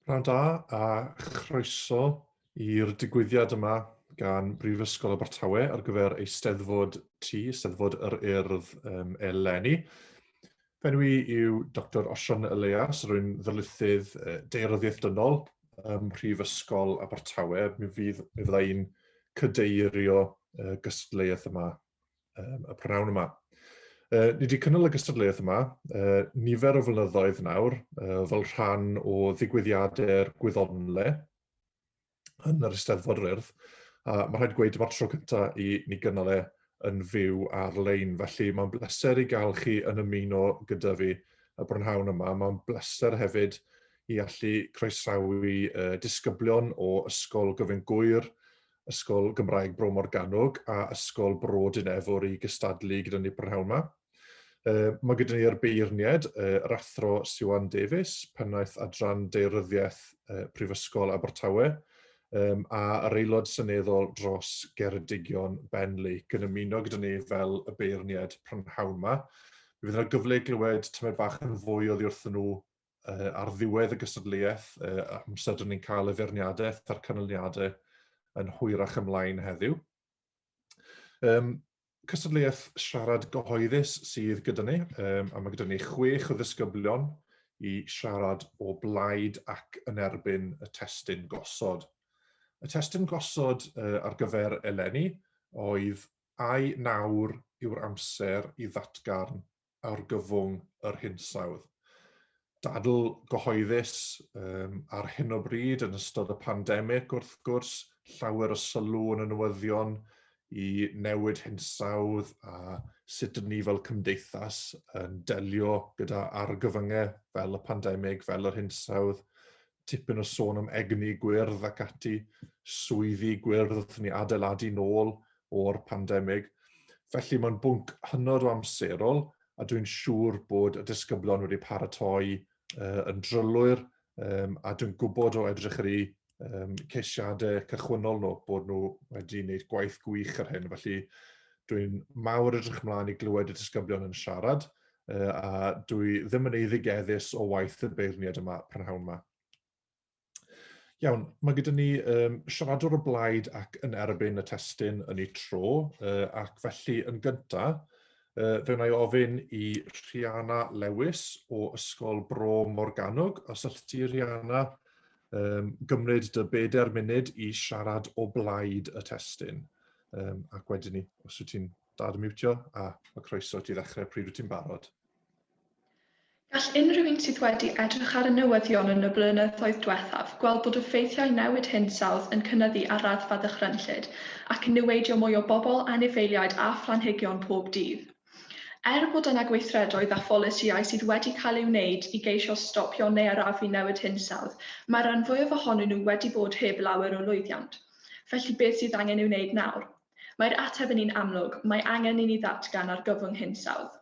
Pnawn da a chroeso i'r digwyddiad yma gan Brifysgol Abertawe ar gyfer Eisteddfod T, Eisteddfod yr Urdd eleni. Fenwi yw Dr Osian Elias, rwy'n ddylithydd daearyddiaeth dynol Prifysgol Abertawe. Mi fydda i'n cadeirio gystadleuaeth yma, y prynawn yma. Ni wedi cynnal y gystadleuaeth yma nifer o flynyddoedd nawr fel rhan o ddigwyddiadau'r GwyddonLe yn yr Eisteddfod yr Urdd. Mae rhaid gweud mae'r tro cyntaf i ni gynnal yn fyw ar-lein, felly mae'n bleser i gael chi yn ymuno gyda fi y brynhawn yma. Mae'n bleser hefyd i allu croesawu disgyblion o Ysgol Gyfun Gwyr, Ysgol Gymraeg Bro Morgannwg a Ysgol Bro Dinefwr i gystadlu gyda ni brynhawn yma. Mae gyda ni'r beirniaid, yr Athro Siwan Davies, pennaeth adran daearyddiaeth Prifysgol Abertawe, a yr aelod seneddol dros Geredigion GwyddonLe yn ymuno gyda ni fel y beirniaid prynhawn yma. Mi fydd yna gyfle i glywed tymed bach yn fwy oddi wrthyn nhw ar ddiwedd y gystadleuaeth, amser dyn ni'n cael y feirniadaeth a'r canlyniadau yn hwyrach ymlaen heddiw. Cystadleuaeth siarad gyhoeddus sydd gyda ni, a mae gyda ni 6 o ddisgyblion i siarad o blaid ac yn erbyn y testun gosod. Y testun gosod ar gyfer eleni oedd ai nawr yw'r amser i ddatgan argyfwng yr hinsawdd. Dadl gyhoeddus ar hyn o bryd yn ystod y pandemig wrth gwrs, llawer o sylw yn y newyddion i newid hinsawdd a sut dyn ni fel cymdeithas yn delio gyda argyfyngau fel y pandemig, fel yr hinsawdd, tipyn o sôn am egni gwyrdd ac ati, swyddi gwyrdd wrth ni adeiladu nôl o'r pandemig. Felly mae'n bwnc hynod o amserol, a dwi'n siŵr bod y disgyblion wedi paratoi yn drylwyr, a dwi'n gwybod o edrych ar ei ceisiadau cychwynnol nhw bod nhw wedi gwneud gwaith gwych ar hyn. Felly dwi'n mawr edrych ymlaen i glywed y disgyblion yn siarad, a dwi ddim yn eiddigeddus o waith y beirniaid yma prynhawn yma. Iawn, mae gyda ni siaradwr o blaid ac yn erbyn y testun yn ei tro, ac felly yn gyntaf, fe wna i ofyn i Rhianna Lewis o Ysgol Bro Morgannwg, os ydych ti Rhianna, gymryd dy 4 munud i siarad o blaid y testun. Ac wedyn ni, os wyt ti'n dad miwtio, a croeso ti ddechrau pryd wyt ti'n barod. Gall unrhyw un sydd wedi edrych ar y newyddion yn y blynyddoedd diwethaf gweld bod effeithiau newid hinsawdd yn cynyddu ar raddfa ddychrynllyd ac yn niweidio mwy o bobl, anifeiliaid a phlanhigion pob dydd. Bod yna gweithredoedd a pholisïau sydd wedi cael eu wneud i geisio stopio neu arafu newid hinsawdd, mae'r rhan fwyaf ohonyn nhw wedi bod heb lawer o lwyddiant. Felly beth sydd angen i'w wneud nawr? Mae'r ateb yn un amlwg, mae angen i ni ddatgan argyfwng hinsawdd.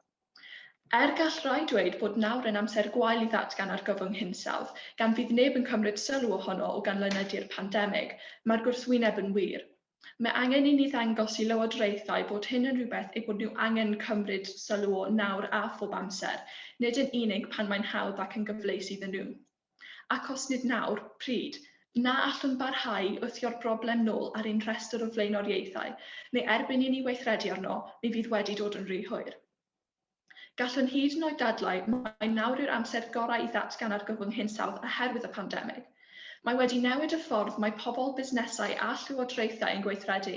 Gall rai dweud bod nawr yn amser gwael i ddatgan argyfwng hinsawdd, gan fydd neb yn cymryd sylw ohono o ganlyniadau'r pandemig, mae'r gwrthwyneb yn wir. Mae angen i ni ddangos i lywodraethau bod hyn yn rhywbeth eu bod nhw angen cymryd sylw o nawr a phob amser, nid yn unig pan mae'n hawdd ac yn gyfleus iddyn nhw. Ac os nid nawr, pryd, na allwn barhau wthio'r broblem nôl ar un rhestr o flaenoriaethau, neu erbyn i ni weithredu arno, mi fydd wedi dod yn rhy hwyr. Gallwn hyd yn oed dadlau mae nawr yw'r amser gorau i ddatgan argyfwng hinsawdd oherwydd y pandemig. Mae wedi newid y ffordd mae pobl, busnesau a llywodraethau yn gweithredu,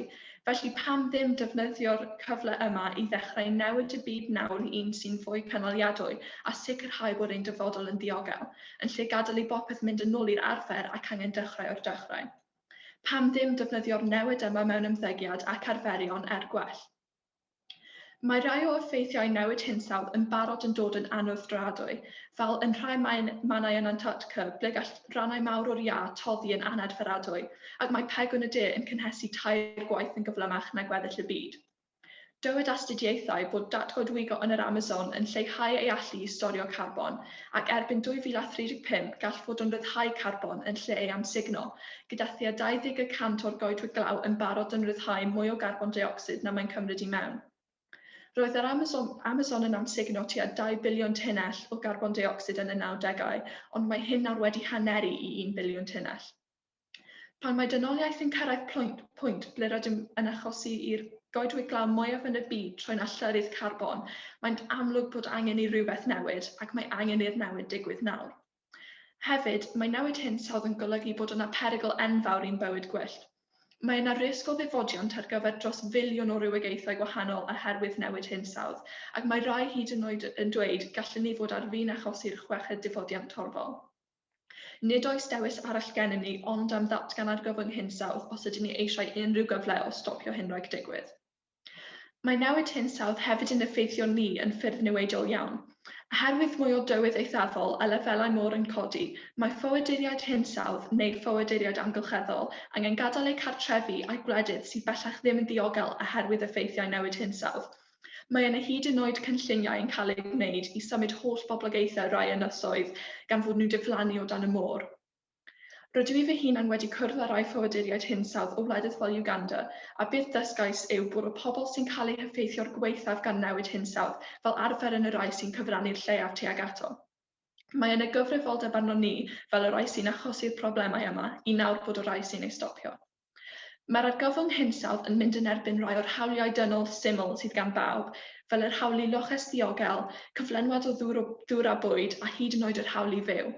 felly pam ddim defnyddio'r cyfle yma i ddechrau newid y byd nawr i un sy'n fwy canoliadwy a sicrhau bod ein dyfodol yn ddiogel, yn lle gadael i bopeth mynd yn ôl i'r arfer ac angen dechrau o'r dechrau. Pam ddim defnyddio'r newid yma mewn ymddygiad ac arferion gwell. Mae rai o effeithiau newid hinsawdd yn barod yn dod yn anwyddiadwy, fel yn rhai mannau yn Antarctica, ble gall rannau mawr o'r ia toddi yn anadferadwy, ac mae pegwn y de yn cynhesu 3 gwaith yn gyflymach na gweddill y byd. Dywed astudiaethau bod datgodwygo yn yr Amazon yn lleihau ei allu i storio carbon, ac erbyn 2035 gall fod yn ryddhau carbon yn lle ei amsugno, gyda thua 20% o'r goedwig glaw yn barod yn ryddhau mwy o carbon deuocsid na mae'n cymryd i mewn. Roedd yr Amazon yn amsugno tua 2 biliwn tunnell o garbon dioxid yn y 90au, ond mae hyn nawr wedi haneru i 1 biliwn tunnell. Pan mae dynoliaeth yn cyrraedd pwynt ble rydym yn achosi i'r goedwiglau mwyaf yn y byd troi'n allyrrydd carbon, mae'n amlwg bod angen i rhywbeth newid ac mae angen i'r newid digwydd nawr. Hefyd, mae newid hinsawdd yn golygu bod yna perygl enfawr i'n bywyd gwyllt. Mae yna risg o ddifodiant ar gyfer dros filiwn o rywogaethau gwahanol oherwydd newid hinsawdd, ac mae rai hyd yn oed yn dweud gallwn ni fod ar fin achosi'r chweched difodiant torfol. Nid oes dewis arall gennym ni ond am ddatgan ar gyfwng hinsawdd os ydym ni eisiau unrhyw gyfle o stopio hyn rhag digwydd. Mae newid hinsawdd hefyd yn effeithio ni yn ffyrdd niweidiol iawn. Oherwydd mwy o dywydd eithafol a lefelau môr yn codi, mae ffoaduriaid hinsawdd neu ffoaduriaid amgylcheddol angen gadael eu cartrefi a'i gwledydd sydd bellach ddim yn ddiogel oherwydd effeithiau newid hinsawdd. Mae yna hyd yn oed cynlluniau yn cael eu gwneud i symud holl boblogaethau rai ynysoedd gan fod nhw diflannu o dan y môr. Rydw i fy hunan wedi cwrdd â rai ffoaduriaid hinsawdd o wledydd fel Uganda, a beth ddysgais yw bod y pobl sy'n cael eu heffeithio'r gweithaf gan newid hinsawdd fel arfer yn y rai sy'n cyfrannu'r lleiaf tuag ato. Mae yna gyfrifoldeb arno ni fel y rai sy'n achosi'r problemau yma i nawr bod y rai sy'n ei stopio. Mae'r argyfwng hinsawdd yn mynd yn erbyn rai o'r hawliau dynol syml sydd gan bawb, fel yr hawl i loches ddiogel, cyflenwad o ddŵr a bwyd a hyd yn oed yr hawl i fyw.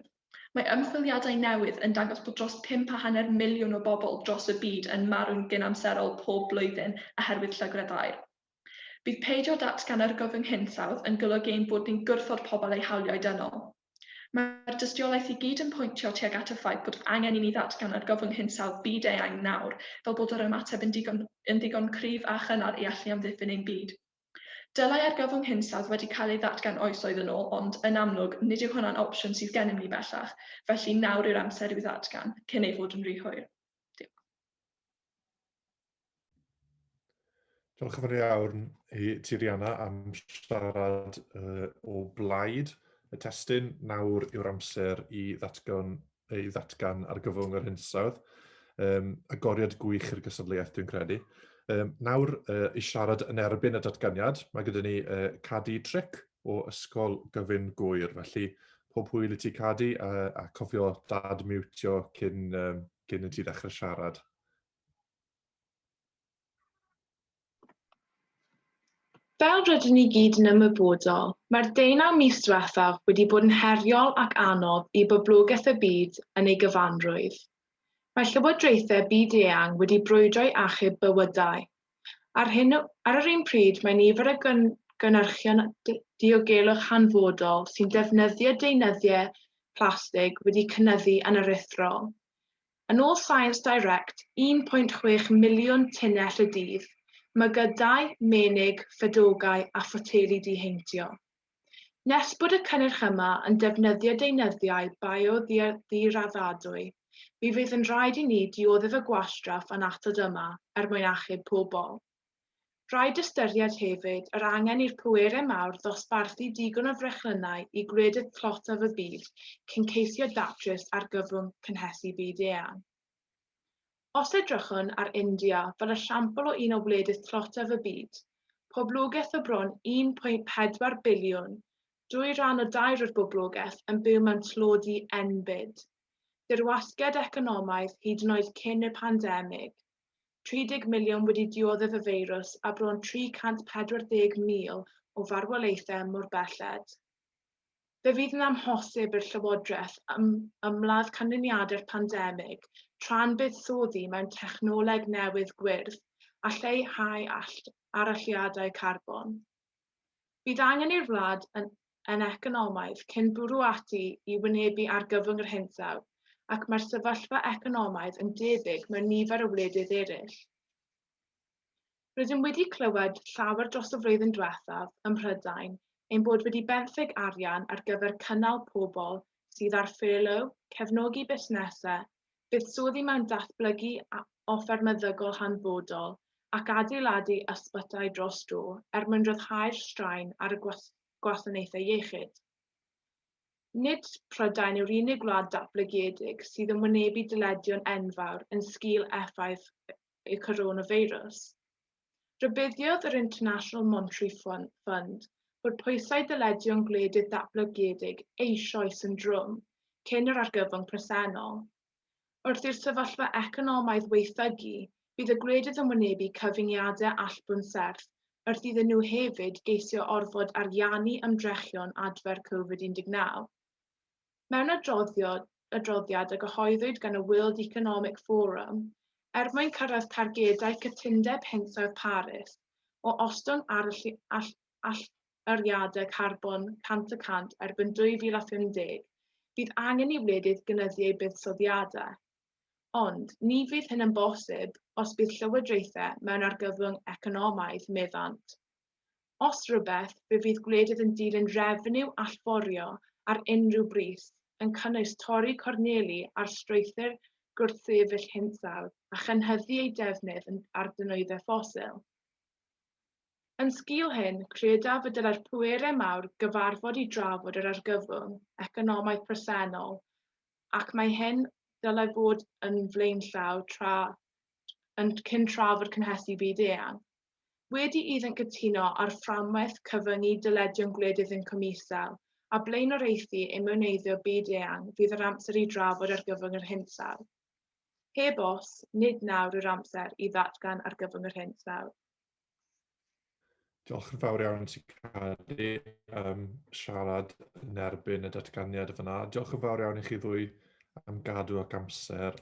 Mae ymchwiliadau newydd yn dangos bod dros 5.5 miliwn o bobl dros y byd yn marw'n gynamserol pob blwyddyn oherwydd llygredd aer. Bydd peidio datgan ar gyfwng hinsawdd yn golygu ein bod ni'n gwrthod pobl eu hawliau dynol. Mae'r dystiolaeth i gyd yn pwyntio tuag at y ffaith bod angen i ni ddatgan ar gyfwng hinsawdd byd-eang nawr, fel bod yr ymateb yn ddigon cryf a chynnar i allu amddiffyn ein byd. Dylai argyfwng hinsawdd wedi cael ei ddatgan oesoedd yn ôl, ond yn amlwg, nid yw hwnna'n opsiwn sydd gennym ni bellach, felly nawr yw'r amser i'w ddatgan, cyn ei fod yn rhy hwyr. Diolch yn fawr iawn i Tiriana am siarad o blaid y testun. Nawr yw'r amser i ddatgan ar gyfwng yr hinsawdd. Agoriad gwych i'r gystadleuaeth, dwi'n credu. Nawr i siarad yn erbyn y datganiad, mae gyda ni Cadi Tric o Ysgol Gyfun Gwyr. Felly, pob hwyl i ti Cadi a cofio dad miwtio cyn i ti ddechrau siarad. Fel rydyn ni gyd yn ymwybodol, mae'r 19 mis diwethaf wedi bod yn heriol ac anodd i boblogaeth y byd yn ei gyfanrwydd. Mae llywodraethau byd-eang wedi brwydro i achub bywydau. Ar yr un pryd, mae nifer y gynhyrchion diogelwch hanfodol sy'n defnyddio deunyddiau plastig wedi cynyddu yn aruthrol. Yn ôl Science Direct, 1.6 miliwn tunnell y dydd, mygydau, menig, ffedogau a photeli diheintio. Nes bod y cynnyrch yma yn defnyddio deunyddiau bio-ddiradadwy, mi fydd yn rhaid i ni dioddef y gwastraff yn atod yma mwyn achub pobl. Rhaid ystyried hefyd yr angen i'r pwerau mawr ddosbarthu digon o frechlynau i gwledydd tlotaf y byd cyn ceisio datrys ar gyfwng cynhesu byd-eang. Os edrychwn ar India fel esiampl o un o wledydd tlotaf y byd, poblogaeth o bron 1.4 biliwn, 2 rhan o 2 o'r boblogaeth yn byw mewn tlodi enbyd. Dirwasgiad economaidd hyd yn oed cyn y pandemig. 30 miliwn wedi dioddef y feirws a bron 340,000 o farwolaethau mor belled. Fe fydd yn amhosib i'r llywodraeth ymladd canlyniadau'r pandemig tra'n buddsoddi mewn technoleg newydd gwyrdd a lleihau aralliadau carbon. Bydd angen i'r wlad yn economaidd cyn bwrw ati i wynebu ar gyfwng yr hinsawdd, ac mae'r sefyllfa economaidd yn debyg mewn nifer o wledydd eraill. Rydym wedi clywed llawer dros y flwyddyn diwethaf ym Mhrydain ein bod wedi benthyg arian ar gyfer cynnal pobl sydd ar ffurlough, cefnogi busnesau, buddsoddi mewn datblygu offer meddygol hanfodol ac adeiladu ysbytai dros dro mwyn ryddhau'r straen ar y gwasanaethau iechyd. Nid Prydain yw'r unig wlad datblygedig sydd yn wynebu dyledion enfawr yn sgil effaith y coronafeirws. Rybuddiodd yr International Monetary Fund bod pwysau dyledion gwleidydd datblygedig eisoes yn drwm cyn yr argyfwng presennol. Wrth i'r sefyllfa economaidd weithygu, bydd y gwleidydd yn wynebu cyfyngiadau allbwn serth wrth iddyn nhw hefyd geisio orfod ariannu ymdrechion adfer Covid-19. Mewn adroddiad a gyhoeddwyd gan y World Economic Forum, mwyn cyrraedd targedau cytundeb hinsawdd Paris o ostwng ariadau carbon 100% erbyn 2050, bydd angen i wledydd gynyddu ei buddsoddiadau. Ond, ni fydd hyn yn bosib os bydd llywodraethau mewn argyfwng economaidd meddant. Os rhywbeth, fydd gwledydd yn dilyn refeniw allforio ar unrhyw bris, yn cynnwys torri corneli ar strwythur gwrthsefyll hinsawdd a chynhyddu ei defnydd ar dynwyddau ffosil. Yn sgil hyn, credaf y dylai'r pwerau mawr gyfarfod i drafod yr argyfwng economaidd presennol, ac mae hyn dylai fod yn flaenllaw cyn trafod cynhesu byd-eang. Wedi iddynt gytuno ar fframwaith cyfyngu dyledion gwledydd yn cymysel a blaenoraethu mewneiddio'r byd-eang fydd yr amser i drafod argyfwng yr hinsawdd. Heb os, nid nawr yw'r amser i ddatgan argyfwng yr hinsawdd. Diolch yn fawr iawn ti Cadi am siarad yn erbyn y datganiad fyna. Diolch yn fawr iawn i chi ddwy am gadw ac amser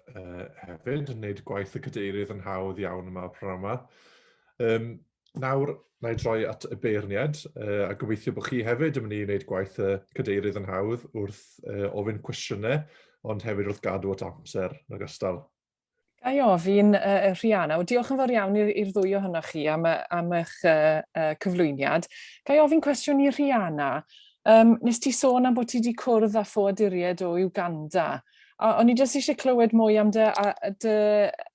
hefyd yn gwneud gwaith y cadeirydd yn hawdd iawn yma o'r program yma. Nawr, na i droi at y beirniaid a gobeithio bod chi hefyd yn mynd i wneud gwaith y cadeirydd yn hawdd wrth ofyn cwestiynau, ond hefyd wrth gadw at amser yn ogystal. Ga i ofyn Rhianna, diolch yn fawr iawn i'r ddwy ohonoch chi am eich cyflwyniad. Ga i ofyn cwestiwn i Rhianna. Nes ti sôn am bod ti wedi cwrdd â ffoaduriaid o Uganda. O'n i jyst eisiau clywed mwy am dy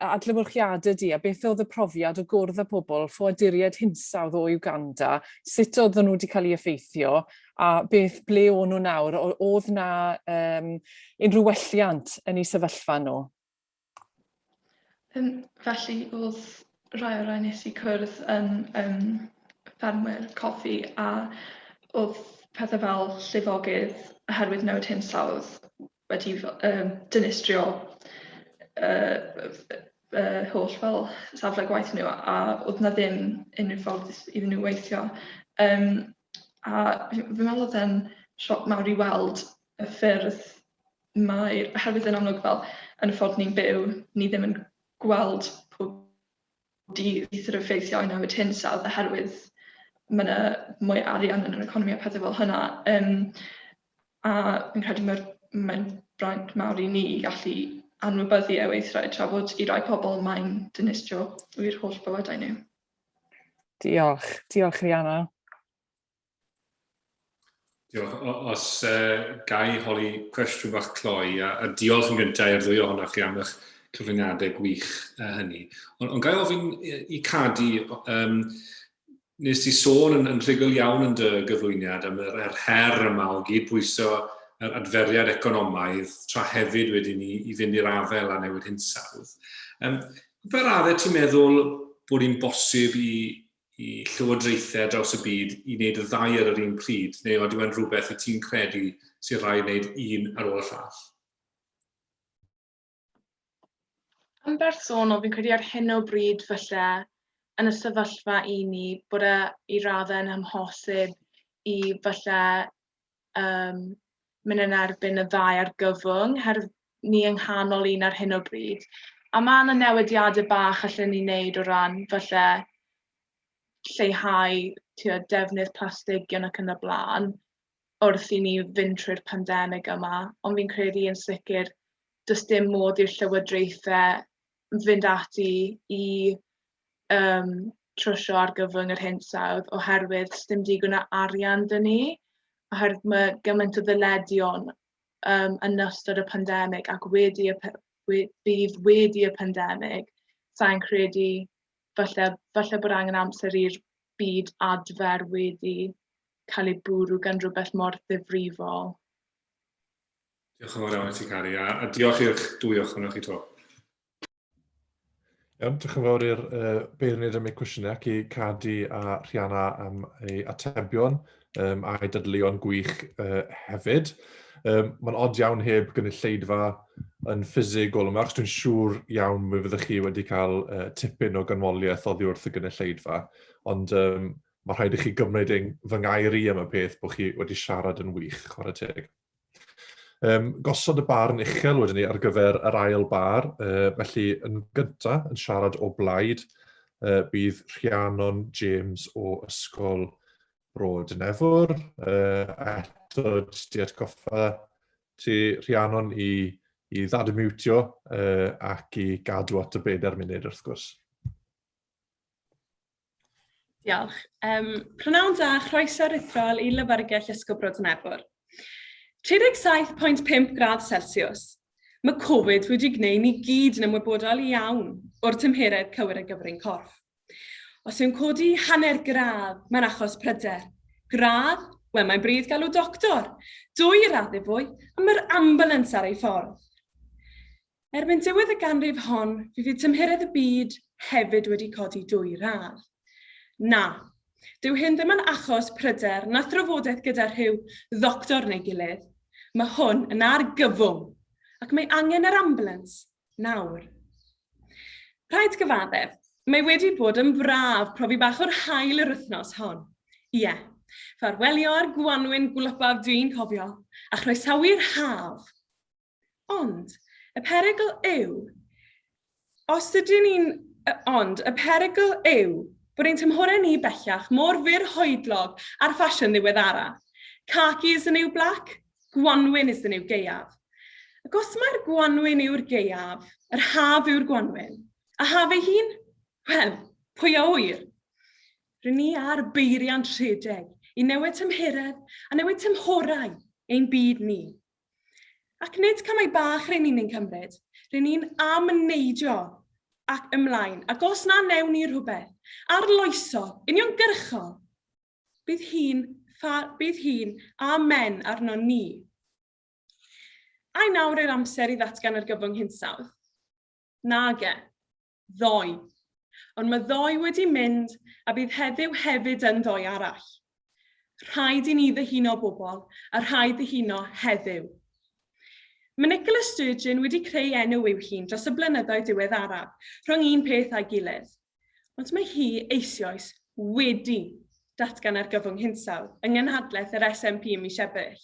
adlewyrchiadau di a beth oedd y profiad o gwrdd â pobl ffoaduriaid hinsawdd o Uganda, sut oedd nhw wedi cael ei effeithio a ble o'n nhw nawr, oedd na unrhyw welliant yn ei sefyllfa nhw? Felly oedd rai o'r nes i cwrdd yn ffermwyr coffi a oedd pethau fel llifogydd oherwydd newid hinsawdd wedi dynistrio holl fel safle gwaith nhw a oedd na ddim unrhyw ffordd iddyn nhw weithio. A fi'n meddwl oedd e'n sioc mawr i weld y ffyrdd mae'r, oherwydd yn amlwg fel yn y ffordd ni'n byw, ni ddim yn gweld pob dydd yr effeithiau newid hinsawdd oherwydd mae yna mwy arian yn yr economi a pethau fel hynna. A fi'n credu mae'n braint mawr i ni gallu anwybyddu e weithiau tra bod i rai pobl mae'n dynistrio i'r holl bywydau nhw. Diolch Rhianna. Diolch. Os ga i holi cwestiwn bach cloi, a diolch yn gyntaf i'r ddwy ohonoch chi am eich cyflwyniadau gwych hynny. Ond ga i ofyn i Cadi, nes ti sôn yn rhugl iawn yn dy gyflwyniad am yr her yma o gydbwyso yr adferiad economaidd tra hefyd wedyn ni i fynd i'r afel a newid hinsawdd. Pe raddau ti'n meddwl bod hi'n bosib i llywodraethau draws y byd i wneud y ddau ar yr un pryd, neu oedd yw e'n rhywbeth y ti'n credu sy'n rhaid wneud un ar ôl y llall? Yn bersonol, fi'n credu ar hyn o bryd falle yn y sefyllfa i ni bod i raddau yn amhosib i falle mynd yn erbyn y ddau argyfwng, ni yng nghanol un ar hyn o bryd. A mae yna newidiadau bach allan ni'n neud o ran falle lleihau defnydd plastigion ac yn y blaen wrth i ni fynd trwy'r pandemig yma. Ond fi'n credu yn sicr does dim modd i'r llywodraethau fynd ati i trwsio argyfwng yr hinsawdd oherwydd dim digon o arian dyn ni. Oherwydd mae gymaint o ddyledion yn ystod y pandemig ac bydd wedi y pandemig, sa'n credu falle bod angen amser i'r byd adfer wedi cael ei bwrw gan rhywbeth mor ddifrifol. Diolch yn fawr iawn i ti Cari, a diolch i'ch dwy ohonoch chi to. Iawn, diolch yn fawr i'r beirniaid am eu cwestiynau ac i Cadi a Rhianna am eu atebion a'i dadleuon gwych hefyd. Mae'n od iawn heb gynulleidfa yn ffisegol yma, achos dwi'n siŵr iawn mi fyddwch chi wedi cael tipyn o gynwoliaeth oddi wrth y gynulleidfa, ond mae rhaid i chi gymryd fy ngair i am y peth bod chi wedi siarad yn wych, chwarae teg. Gosod y barn uchel wedyn ni ar gyfer yr ail bar, felly yn gyntaf yn siarad o blaid, bydd Rhiannon James o Ysgol Bro Dynefwr. Eto, jyst i atgoffa ti Rhiannon i ddadmiwtio ac i gadw at y 4 munud wrth gwrs. Diolch. Prynawn da, chroeso rithral i Lyfrgell Ysgol Bro Dynefwr. 37.5 gradd Celsius. Mae Covid wedi gwneud ni gyd yn ymwybodol iawn o'r tymheredd cywir y gyfrin corff. Os yw'n codi hanner gradd, mae'n achos pryder. Gradd, wel mae'n bryd galw doctor. 2 raddau fwy, a mae'r ambulans ar ei ffordd. Erbyn diwedd y ganrif hon, fydd tymheredd y byd hefyd wedi codi 2 radd. Na, dyw hyn ddim yn achos pryder na thrafodaeth gyda rhyw ddoctor neu gilydd. Mae hwn yn argyfwng, ac mae angen yr ambulans nawr. Rhaid gyfaddef, mae wedi bod yn braf profi bach o'r haul yr wythnos hon. Ie, ffarwelio'r gwanwyn gwlybaf dwi'n cofio, a chroesawu'r haf. Ond, y perygl yw, y perygl yw bod ein tymhorau ni bellach mor fyrhoedlog ar ffasiwn ddiweddara. Khaki is the new black, gwanwyn is the new gaeaf. Ac os mae'r gwanwyn yw'r gaeaf, yr haf yw'r gwanwyn, a haf ei hun? Wel, pwy a wyr? Rydyn ni ar beiriant rhedeg i newid tymheredd a newid tymhorau ein byd ni. Ac nid camau bach rydyn ni'n cymryd, rydyn ni'n amneidio ac ymlaen, ac os na newn ni rhywbeth, arloesol, uniongyrchol, bydd hi'n amen arno ni. A nawr yw'r amser i ddatgan ar gyfwng hinsawdd. Nage, ddoi. Ond mae ddoi wedi mynd a bydd heddiw hefyd yn ddoi arall. Rhaid i ni ddihuno bobl a rhaid ddihuno heddiw. Mae Nicholas Sturgeon wedi creu enw i'w hun dros y blynyddoedd diweddaraf rhwng un peth a'i gilydd. Ond mae hi eisoes wedi datgan ar gyfwng hinsawdd yng nghenhadlaeth yr SNP mis Ebrill.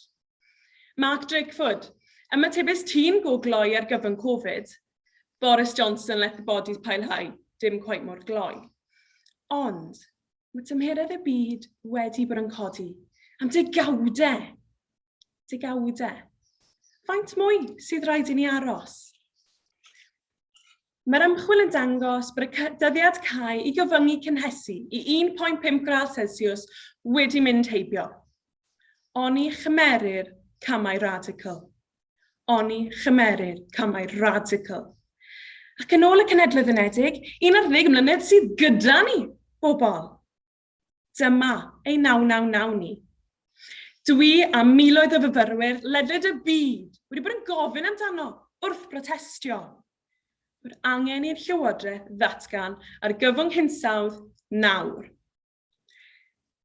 Mark Drakeford, ymatebus tîn go gloi ar gyfwng Covid. Boris Johnson let the bodies pile high, dim quite mor gloi. Ond, mae tymheredd y byd wedi bod yn codi am degawdau. Degawdau. Faint mwy sydd rhaid i ni aros? Mae'r ymchwil yn dangos bod y dyddiad cae i gyfyngu cynhesu i 1.5 gradd Celsius wedi mynd heibio. Oni chymeru'r camau radical. Oni chymeru'r camau radical. Ac yn ôl y Cenhedloedd Unedig, 11 mlynedd sydd gyda ni, bobl. Dyma ei 999 ni. Dwi a miloedd o fyfyrwyr ledled y byd wedi bod yn gofyn amdano wrth protestio. Bod angen i'r Llywodraeth ddatgan ar gyfwng hinsawdd nawr.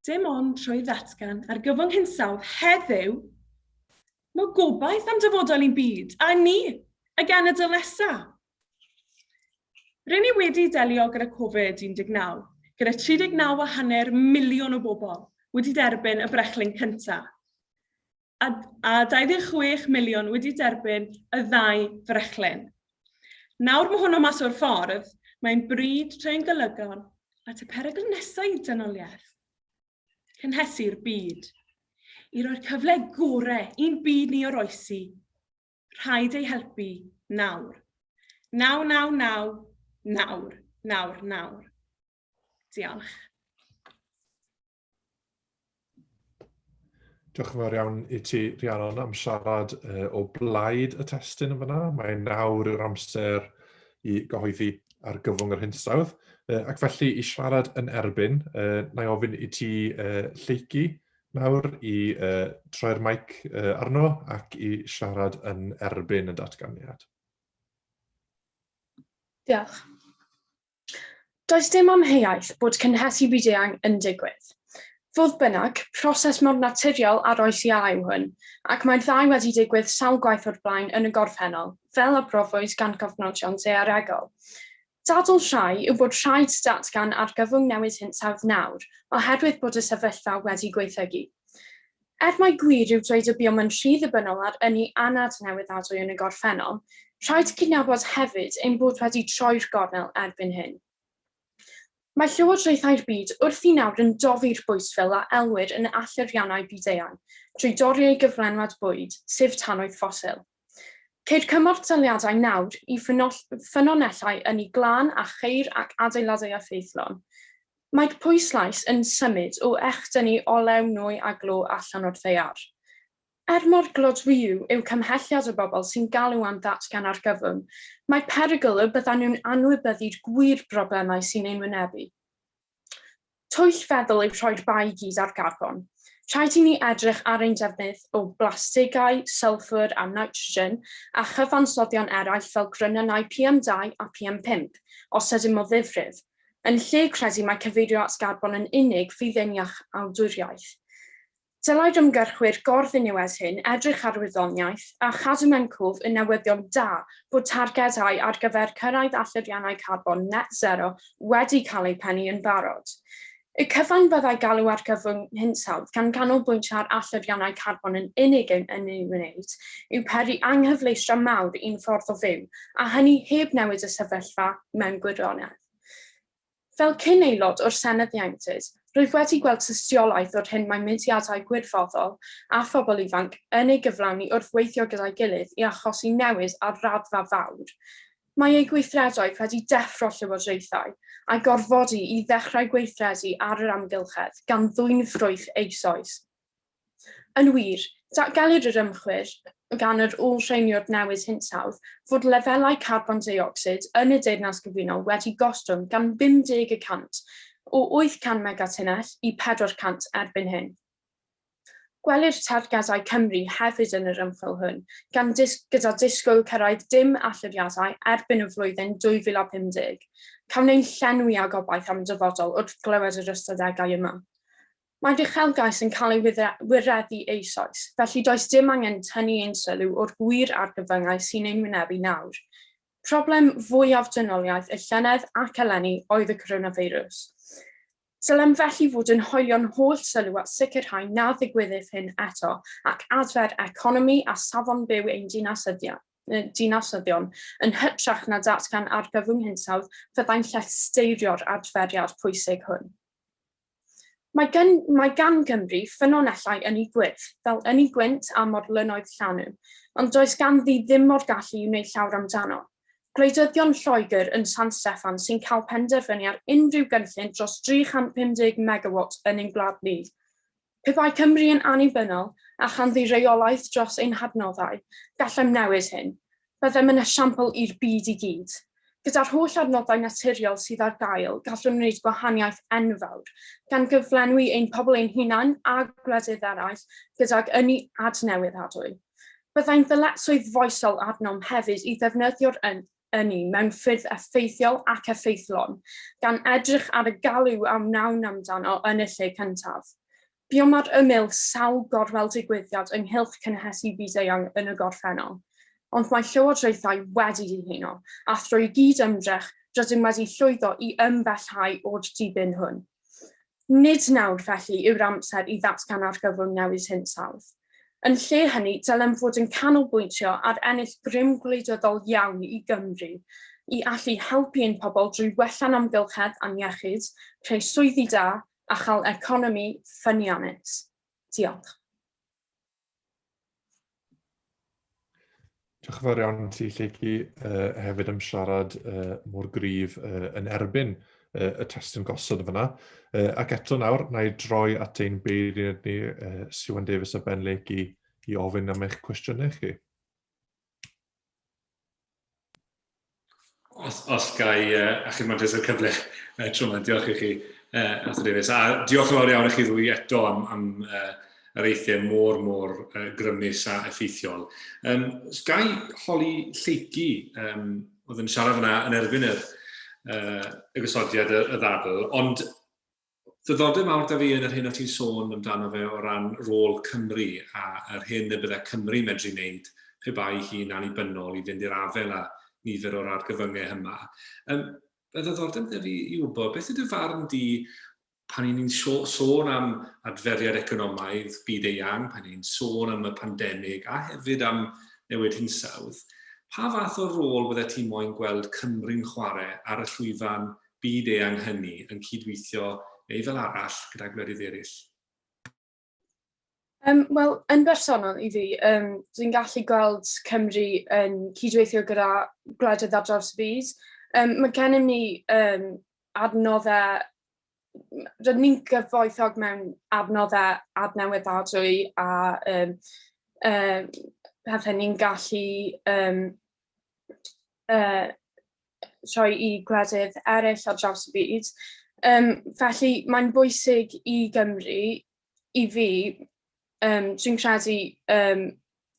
Dim ond trwy ddatgan ar gyfwng hinsawdd heddiw, mae gobaith am dyfodol i'n byd, a ni, y genedl nesaf. Rydyn ni wedi delio gyda Covid-19, gyda 39.5 miliwn o bobl wedi derbyn y brechlyn cyntaf, a 26 miliwn wedi derbyn y 2 brechlyn. Nawr mae hwnnw mas o'r ffordd, mae'n bryd trwy'n golygon at y perygl nesaf i dynoliaeth. Cynhesu'r byd, i roi'r cyfle gorau i'n byd ni oroesi, rhaid ei helpu nawr. Nawr. Diolch. Diolch yn fawr iawn i ti, Rhiannon, am siarad o blaid y testyn yn fyna. Mae nawr yw'r amser i gyhoeddi ar gyfwng yr hinsawdd. Ac felly i siarad yn erbyn, na i ofyn i ti lleicu nawr i troi'r maic arno ac i siarad yn erbyn y datganiad. Diolch. Does dim amheuaeth bod cynhesu byd-eang yn digwydd. Fodd bynnag, proses mor naturiol a roes i a yw hwn, ac mae'r ddau wedi digwydd sawl gwaith o'r blaen yn y gorffennol, fel y brofwyd gan gofnodion daearegol. Dadl rhai yw bod rhaid datgan argyfwng newid hinsawdd nawr, oherwydd bod y sefyllfa wedi gweithygu. Mai gwir yw dweud y buom yn rhy ddibynnol ar ynni anadnewyddadwy yn y gorffennol, rhaid cydnabod hefyd ein bod wedi troi'r gornel erbyn hyn. Mae llywodraethau'r byd wrth i nawr yn dofi'r bwysfil a elwyd yn alluriannau byd-eang, trwy dorri ei gyflenwad bwyd, sef tanwydd ffosil. Ceir cymorth daliadau nawr i ffynonellau yn ei glân a cheir ac adeiladau effeithlon. Mae'r pwyslais yn symud o echdynnu olew, nwy a glo allan o'r ddaear. Mor glodwyw yw cymhelliad y bobl sy'n galw am datgan argyfwng, mae perygl y byddan nhw'n anwybyddu'r gwir broblemau sy'n ein wynebu. Twyll feddwl yw rhoi'r bai gyd ar garbon. Rhaid i ni edrych ar ein defnydd o blastigau, sylffwr a nitrogen a chyfansoddion eraill fel grynynau PM2 a PM5, os ydym o ddifrif, yn lle credu mae cyfeirio at garbon yn unig fuddyniach awdwriaeth. Dylai'r ymgyrchwyr gorddiniwed hyn edrych ar wyddoniaeth a chadw mewn cof yn newyddion da bod targedau ar gyfer cyrraedd alluriannau carbon net zero wedi cael eu pennu yn barod. Y cyfan byddai galw ar gyfwng hinsawdd gan ganolbwyntio ar alluriannau carbon yn unig yn ei wneud yw peri anghyfleustra mawr un ffordd o fyw, a hynny heb newid y sefyllfa mewn gwirionedd. Fel cyn aelod o'r Senedd Ieuenctid, rwyf wedi gweld tystiolaeth o'r hyn mae mudiadau gwirfoddol a phobl ifanc yn ei gyflawni wrth weithio gyda'i gilydd i achosi newid ar raddfa fawr. Mae ei gweithredoedd wedi deffro llywodraethau a gorfodi i ddechrau gweithredu ar yr amgylchedd gan ddwyn ffrwyth eisoes. Yn wir, datgelir yr ymchwil gan yr ôl-rheiniwr newid hinsawdd fod lefelau carbon dioxid yn y deyrnas gyfunol wedi gostwng gan 50% o 800 megatunnell i 400 erbyn hyn. Gwelir targedau Cymru hefyd yn yr ymchwil hwn, gyda disgwyl cyrraedd dim alluriadau erbyn y flwyddyn 2050, cawn ein llenwi â gobaith am dyfodol wrth glywed yr ystadegau yma. Mae'r uchelgais yn cael ei wireddu eisoes, felly does dim angen tynnu ein sylw o'r gwir argyfyngau sy'n ein wynebu nawr. Problem fwyaf dynoliaeth y llynedd ac eleni oedd y coronavirus. Dylem felly fod yn hoelio'n holl sylw at sicrhau na ddigwyddydd hyn eto ac adfer economi a safon byw ein dinasyddion yn hytrach na datgan argyfwng hinsawdd fyddai'n llesteirio'r adferiad pwysig hwn. Mae gan Gymru ffynonellau yn ei gwyrth, fel yn ei gwynt a modlynnoedd llanw, ond does ganddi ddim o'r gallu i wneud llawr amdano. Gwleidyddion Lloegr yn San Steffan sy'n cael penderfynu ar unrhyw gynllun dros 350 megawatt yn ein gwlad ni. Pe bai Cymru yn annibynnol a chanddi reolaeth dros ein hadnoddau, gallem newid hyn. Byddem yn esiampl i'r byd i gyd. Gyda'r holl adnoddau naturiol sydd ar gael, gallwn wneud gwahaniaeth enfawr, gan gyflenwi ein pobl ein hunain a gwledydd eraill gydag ynni adnewyddadwy. Byddai'n ddyletswydd foesol arnom hefyd i ddefnyddio'r ynni mewn ffyrdd effeithiol ac effeithlon, gan edrych ar y galw am nawn amdano yn y lle cyntaf. Buom ar ymyl sawl gorwel digwyddiad ynghylch cynhesu byd-eang yn y gorffennol. Ond mae llywodraethau wedi dihuno, a thrwy gyd ymdrech rydym wedi llwyddo i ymfellhau o'r dibyn hwn. Nid nawr felly yw'r amser i ddatgan argyfwng newid hinsawdd. Yn lle hynny, dylem fod yn canolbwyntio ar ennill grym gwleidyddol iawn i Gymru, i allu helpu ein pobl drwy wella'n amgylchedd a'n iechyd, creu swyddi da a chael economi ffyniannus. Diolch. Diolch yn fawr iawn ti, Lleucu, hefyd am siarad mor gryf yn erbyn y testyn gosod fyna. Ac eto nawr, na i droi at ein beirniaid ni, Siwan Davies a Ben Lleucu, i ofyn am eich cwestiynau chi. Os gai achub y cyfle tro yma, diolch i chi, Athro Davies. A diolch yn fawr iawn i chi ddwy eto am yr eithau mor grymus a effeithiol. Gai holi Lleucu oedd yn siarad fyna yn erbyn yr y gysodiad y ddadl, ond ddiddordeb mawr da fi yn yr hyn o ti'n sôn amdano fe o ran rôl Cymru a'r hyn y bydde Cymru medru wneud pe bai hi'n annibynnol i fynd i'r afel a nifer o'r argyfyngau yma. Y ddiddordeb da fi i wybod, beth ydy'r farn di pan ni'n sôn am adferiad economaidd byd-eang, pan ni'n sôn am y pandemig a hefyd am newid hinsawdd, pa fath o rôl bydde ti moyn gweld Cymru'n chwarae ar y llwyfan byd-eang hynny yn cydweithio neu fel arall gyda gwledydd eraill? Wel, yn bersonol i fi, dwi'n gallu gweld Cymru yn cydweithio gyda gwledydd ar draws y byd. Mae gennym ni adnoddau, rydyn ni'n gyfoethog mewn adnoddau adnewyddadwy a pethau ni'n gallu rhoi i gwledydd eraill ar draws y byd. Felly, mae'n bwysig i Gymru, i fi, dwi'n credu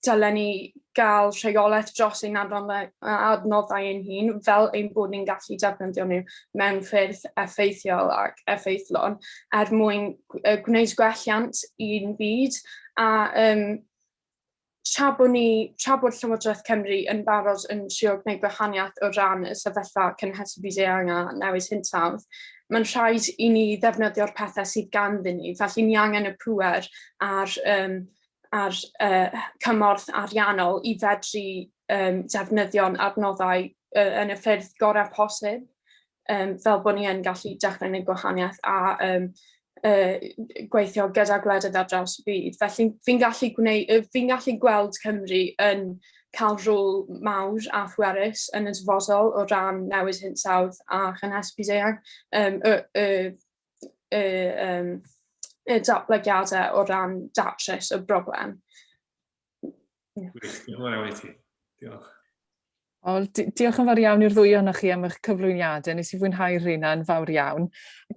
dylen ni gael rheolaeth dros ein adnoddau ein hun, fel ein bod ni'n gallu defnyddio nhw mewn ffyrdd effeithiol ac effeithlon, mwyn gwneud gwelliant i'n byd. A tra bod Llywodraeth Cymru yn barod yn trio gwneud gwahaniaeth o ran y sefyllfa cynhesu byd-eang a newid hinsawdd, mae'n rhaid i ni ddefnyddio'r pethau sydd ganddyn ni. Felly ni angen y pŵer a'r cymorth ariannol i fedru defnyddio'n adnoddau yn y ffyrdd gorau posib, fel bod ni yn gallu dechrau wneud gwahaniaeth a gweithio gyda gwledydd ar draws y byd. Felly fi'n gallu gweld Cymru yn cael rôl mawr a phwerus yn y dyfodol o ran newid hinsawdd a chynhesu byd-eang, y datblygiadau o ran datrys y broblem. Diolch. Diolch yn fawr iawn i'r ddwy ohonoch chi am eich cyflwyniadau. Nes i fwynhau rhywun yn fawr iawn.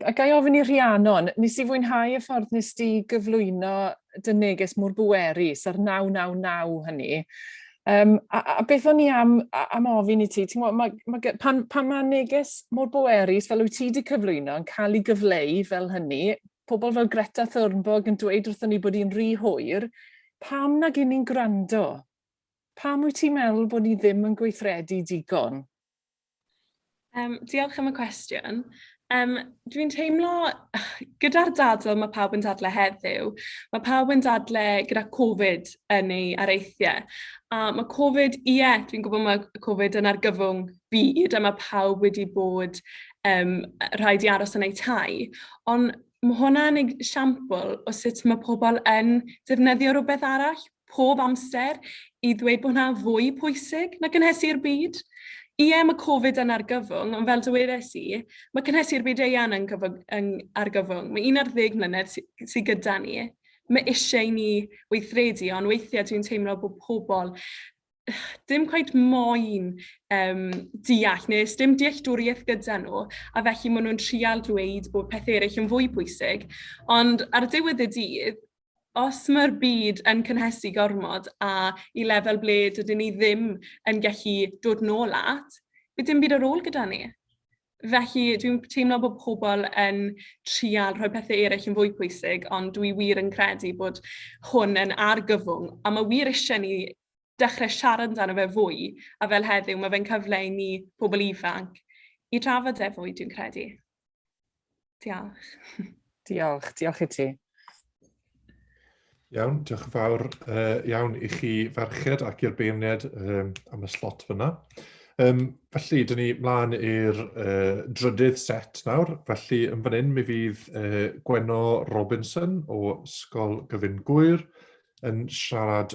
A gai ofyn i Rhiannon, nes i fwynhau y ffordd nes ti gyflwyno dy neges mor bwerus ar 999 hynny. A beth o'n i am ofyn i ti, pan mae neges mor bwerus fel wyt ti wedi cyflwyno yn cael ei gyfleu fel hynny, pobl fel Greta Thunberg yn dweud wrthon ni bod hi'n rhy hwyr, pam nag un ni'n gwrando? Pam wyt ti'n meddwl bod ni ddim yn gweithredu digon? Diolch am y cwestiwn. Dwi'n teimlo, gyda'r ddadl mae pawb yn dadlau heddiw, mae pawb yn dadlau gyda Covid yn ei areithiau. A mae Covid, dwi'n gwybod mae Covid yn argyfwng byd a mae pawb wedi bod rhaid i aros yn ei tai. Ond mae hwnna'n esiampl o sut mae pobl yn defnyddio rhywbeth arall pob amser i ddweud bod hwnna fwy pwysig na cynhesu'r byd. Mae Covid yn argyfwng, ond fel dywedais i, mae cynhesu'r byd-eang yn argyfwng. Mae 11 mlynedd sydd gyda ni. Mae eisiau ni weithredu, ond weithiau dwi'n teimlo bod pobl dim cweit moyn deall, neu dim dealltwriaeth gyda nhw, a felly maen nhw'n trial dweud bod pethau eraill yn fwy pwysig. Ond ar diwedd y dydd, os mae'r byd yn cynhesu gormod a i lefel ble dydyn ni ddim yn gallu dod nôl at, bydd dim byd ar ôl gyda ni. Felly dwi'n teimlo bod pobl yn trial rhoi pethau eraill yn fwy pwysig, ond dwi wir yn credu bod hwn yn argyfwng, a mae wir eisiau ni dechrau siarad amdano fe fwy, a fel heddiw mae fe'n cyfle i ni pobl ifanc i drafod e fwy, dwi'n credu. Diolch. Diolch i ti. Iawn, diolch yn fawr iawn i chi ferched ac i'r beirniaid am y slot fyna. Felly, dyn ni mlaen i'r drydydd set nawr. Felly, yn fan hyn, mi fydd Gwener Robinson o Ysgol Gyfun Gwyr yn siarad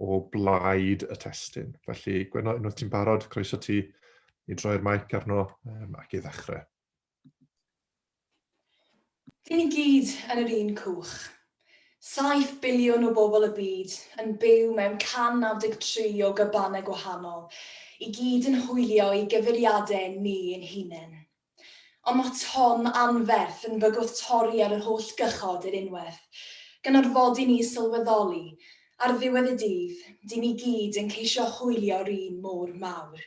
o blaid y testun. Felly, Gwener, unwaith ti'n barod, croeso ti i droi'r maic arno ac i ddechrau. Dyn ni gyd yn yr un cwch. 7 biliwn o bobl y byd yn byw mewn 193 o gabannau gwahanol, i gyd yn hwylio i gyfeiriadau ni ein hunain. Ond mae ton anferth yn bygwth torri ar yr holl gychod yr unwaith, gan orfodi ni sylweddoli, ar ddiwedd y dydd, dyn ni gyd yn ceisio hwylio'r un môr mawr.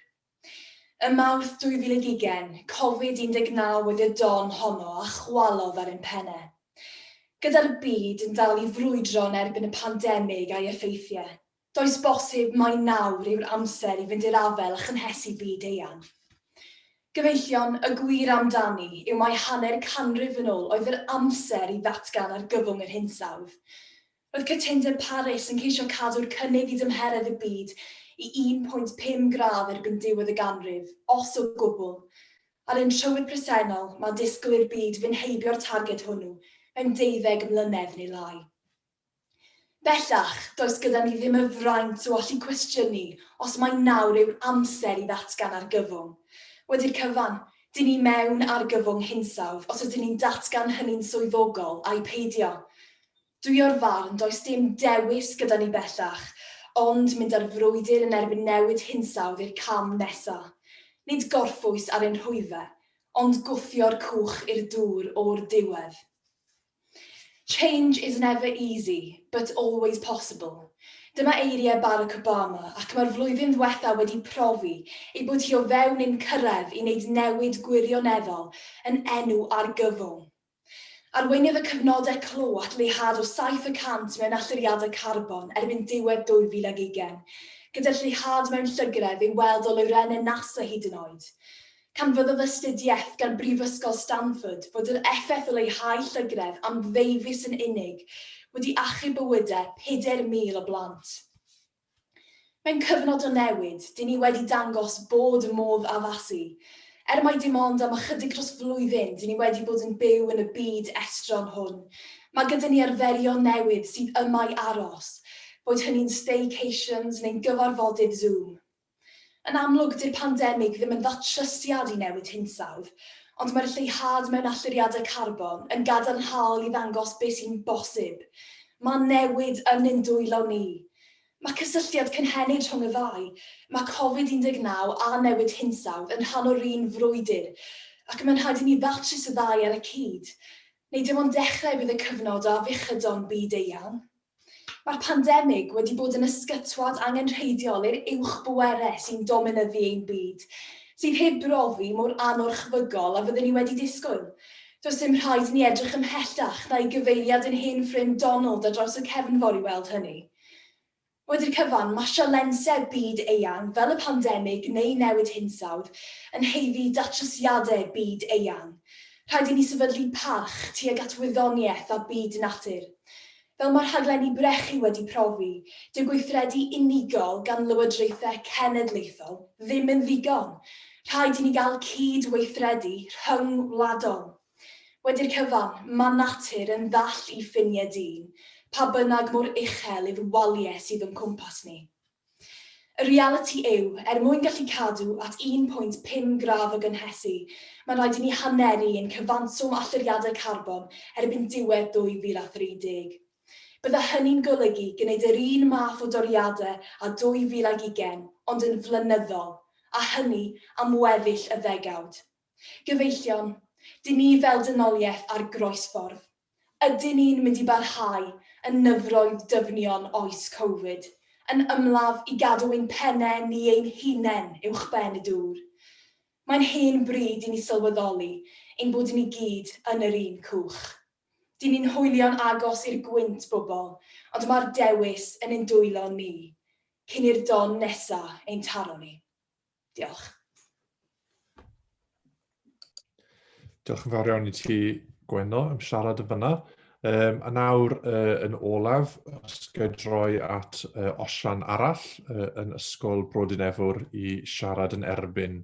Y Mawrth 2020, Covid-19 oedd y don honno a chwalodd ar ein pennau. Gyda'r byd yn dal i frwydro yn erbyn y pandemig a'i effeithiau, does bosib mai nawr yw'r amser i fynd i'r afel a chynhesu byd-eang. Gyfeillion, y gwir amdani yw mai hanner canrif yn ôl oedd yr amser i ddatgan ar gyfwng yr hinsawdd. Roedd cytundeb Paris yn ceisio cadw'r cynnig i dymheredd y byd i 1.5 gradd erbyn diwedd y ganrif, os o gwbl. Ar ein trywydd presennol, mae disgwyl i'r byd fynd heibio'r targed hwnnw mewn 12 mlynedd neu lai. Bellach, does gyda ni ddim y fraint o allu cwestiynu os mae nawr yw'r amser i ddatgan ar gyfwng. Wedi'r cyfan, dyn ni mewn ar gyfwng hinsawdd os ydyn ni'n datgan hynny'n swyddogol a'i peidio. Dwi o'r farn does dim dewis gyda ni bellach, ond mynd ar frwydr yn erbyn newid hinsawdd i'r cam nesaf. Nid gorffwys ar ein rhwyfau, ond gwthio'r cwch i'r dŵr o'r diwedd. Change is never easy, but always possible. Dyma eiriau Barack Obama ac mae'r flwyddyn ddiwetha wedi profi ei bod hi o fewn ein cyrraedd i wneud newid gwirioneddol yn enw ar gyfwng. Arweiniodd y cyfnodau clo at leihad o 7% mewn allyriadau carbon erbyn diwedd 2020, gyda'r lleihad mewn llygredd i'w weld o lawrennau NASA hyd yn oed. Canfyddodd astudiaeth gan Brifysgol Stanford fod yr effaith o leihau llygredd am ddeufis yn unig wedi achub bywydau 4,000 o blant. Mewn cyfnod o newid, dyn ni wedi dangos bod modd addasu. Mai dim ond am ychydig dros flwyddyn, dyn ni wedi bod yn byw yn y byd estron hwn. Mae gyda ni arferion newydd sydd yma i aros, boed hynny'n staycations neu'n gyfarfodydd Zoom. Yn amlwg, dy'r pandemig ddim yn ddatrysiad i newid hinsawdd, ond mae'r lleihad mewn allyriadau carbon yn gadarnhaol i ddangos beth sy'n bosib. Mae newid yn ein dwylo ni. Mae cysylltiad cynhenid rhwng y ddau. Mae Covid-19 a newid hinsawdd yn rhan o'r un frwydr, ac mae'n rhaid i ni ddatrys y ddau ar y cyd. Neu dim ond dechrau bydd y cyfnod a fuchydon byd-eang. Mae'r pandemig wedi bod yn ysgytwad angenrheidiol i'r uwchbwerau sy'n dominyddu ein byd, sydd heb brofi mor anorchfygol a fyddwn ni wedi disgwyl. Does dim rhaid ni edrych ymhellach na'i gyfeiriad yn hen ffrind Donald a draws y cefnfor i weld hynny. Wedi'r cyfan, mae sialensau byd-eang fel y pandemig neu newid hinsawdd yn heiddi datrysiadau byd-eang. Rhaid i ni sefydlu parch tuag at wyddoniaeth a byd natur. Fel mae'r rhaglenni brechu wedi profi, dyw gweithredu unigol gan lywodraethau cenedlaethol ddim yn ddigon. Rhaid i ni gael cyd-weithredu rhyngwladol. Wedi'r cyfan, mae natur yn ddall i ffiniau dyn, pa bynnag mor uchel i'r waliau sydd yn cwmpas ni. Y realiti yw, mwyn gallu cadw at 1.5 gradd o gynhesu, mae'n rhaid i ni haneri ein cyfanswm allyriadau carbon erbyn diwedd 2030. Bydda hynny'n golygu gwneud yr un math o doriadau a 2020, ond yn flynyddol, a hynny am weddill y ddegawd. Gyfeillion, dyn ni fel dynoliaeth ar groesffordd. Ydyn ni'n mynd i barhau yn nyfroedd dyfnion oes Covid, yn ymlaf i gadw ein pennau ni ein hunain uwchben y dŵr. Mae'n hen bryd i ni sylweddoli ein bod ni gyd yn yr un cwch. Dyn ni'n hwylio'n agos i'r gwynt bobl, ond mae'r dewis yn ein dwylo ni, cyn i'r don nesaf ein taro ni. Diolch. Diolch yn fawr iawn i ti, Gwener, am siarad y fyna. A nawr yn olaf, ysgoi droi at osian arall yn ysgol Brodynefwr i siarad yn erbyn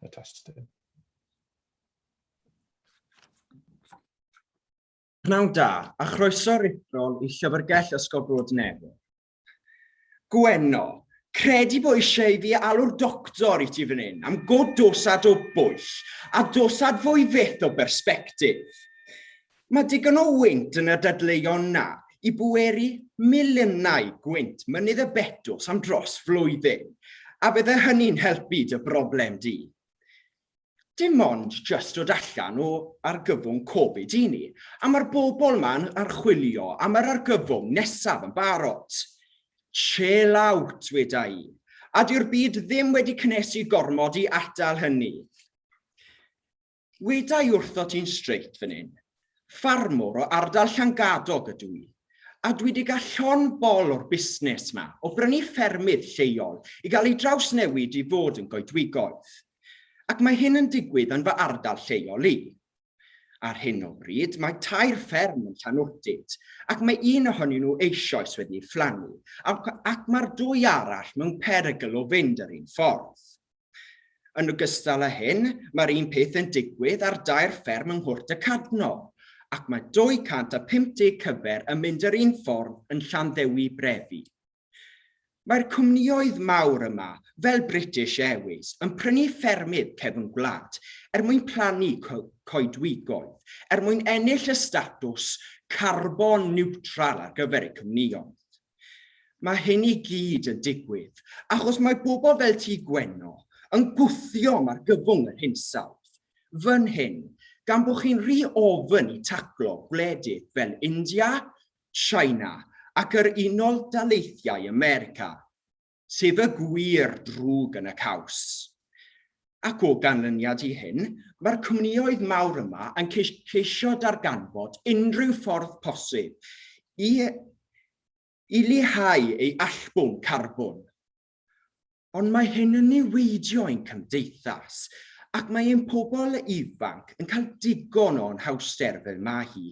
y testun. Pnawn da, a chroeso rithrol i Llyfrgell Ysgol Brodynefwr. Gwener, credu bod eisiau i fi alw'r doctor i ti fan hyn am god dosad o bwyll a dosad fwy fyth o bersbectif. Mae digon o wynt yn y dadleuon na i bweru miliynau gwynt mynydd y betws am dros flwyddyn, a bydde hynny'n helpu dy broblem di. Dim ond just dod allan o argyfwng Covid-19, a mae'r bobl ma'n archwilio am yr argyfwng nesaf yn barod. Chill out, weda i, a dyw'r byd ddim wedi cynhesu gormod i atal hynny. Wedai wrtho ti'n straight fan hyn, ffarmwr o ardal Llangadog ydw i, a dwi wedi gael llon bol o'r busnes yma o brynu ffermydd lleol i gael ei drawsnewid i fod yn goedwigoedd. Ac mae hyn yn digwydd yn fy ardal lleol i. Ar hyn o bryd, mae 2 fferm yn Llanwrtyd, ac mae un ohonyn nhw eisoes wedi fflannu, ac mae'r 2 arall mewn perygl o fynd yr un ffordd. Yn ogystal â hyn, mae'r un peth yn digwydd ar 2 fferm yng Nghwrt y Cadno, ac mae 250 cyfer yn mynd yr un ffordd yn Llanddewi Brefi. Mae'r cwmnioedd mawr yma, fel British Airways, yn prynu ffermydd cefn gwlad mwyn plannu coedwigoedd, mwyn ennill y statws carbon neutral ar gyfer y cwmnioedd. Mae hyn i gyd yn digwydd, achos mae bobl fel T Gwener yn gwthio mae'r gyfwng yr hinsawdd. Fan hyn, gan bod chi'n rhy ofyn i taclo gwledydd fel India, China ac yr Unol Daleithiau America, sef y gwir drwg yn y caws. Ac o ganlyniad i hyn, mae'r cwmnioedd mawr yma yn ceisio darganfod unrhyw ffordd posib i leihau ei allbwn carbwn. Ond mae hyn yn niweidio ein cymdeithas, ac mae ein pobl ifanc yn cael digon o'n hawster fel mae hi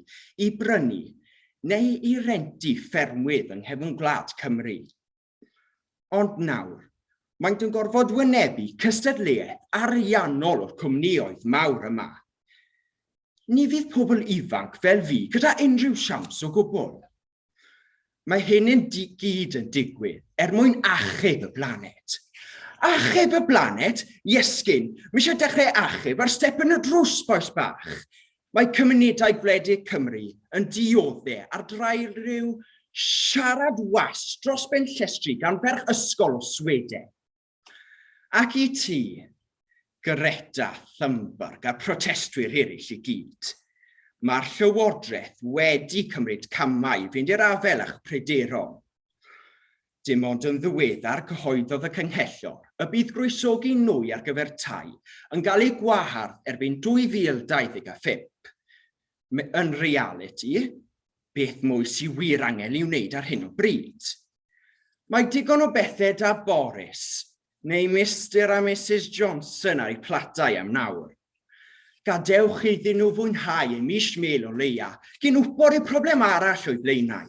i brynu neu i renti ffermwydd yng nghefn gwlad Cymru. Ond nawr, maent yn gorfod wynebu cystadleuaeth ariannol o'r cwmnioedd mawr yma. Ni fydd pobl ifanc fel fi gyda unrhyw siawns o gwbl. Mae hyn yn gyd yn digwydd mwyn achub y blaned. Achub y blaned? Iesgyn, mi eisiau dechrau achub ar step yn y drws, boes bach. Mae cymunedau gwledig Cymru yn dioddau ar drair rhyw siarad was dros ben llestri gan ferch ysgol o Sweden. Ac i ti, Greta Thunberg a protestwyr eraill i gyd, mae'r Llywodraeth wedi cymryd camau i fynd i'r afel a'ch pryderon. Dim ond yn ddiweddar cyhoeddodd y cynghellor y bydd gwreisogi nwy ar gyfer tai yn cael ei gwahardd erbyn 2025. Yn reality, beth mwy sy'n wir angen i wneud ar hyn o bryd. Mae digon o bethau da Boris neu Mr a Mrs Johnson ar eu platau am nawr. Gadewch iddyn nhw fwynhau eu mis mil o leia cyn wybod eu problem arall o'i blaenau.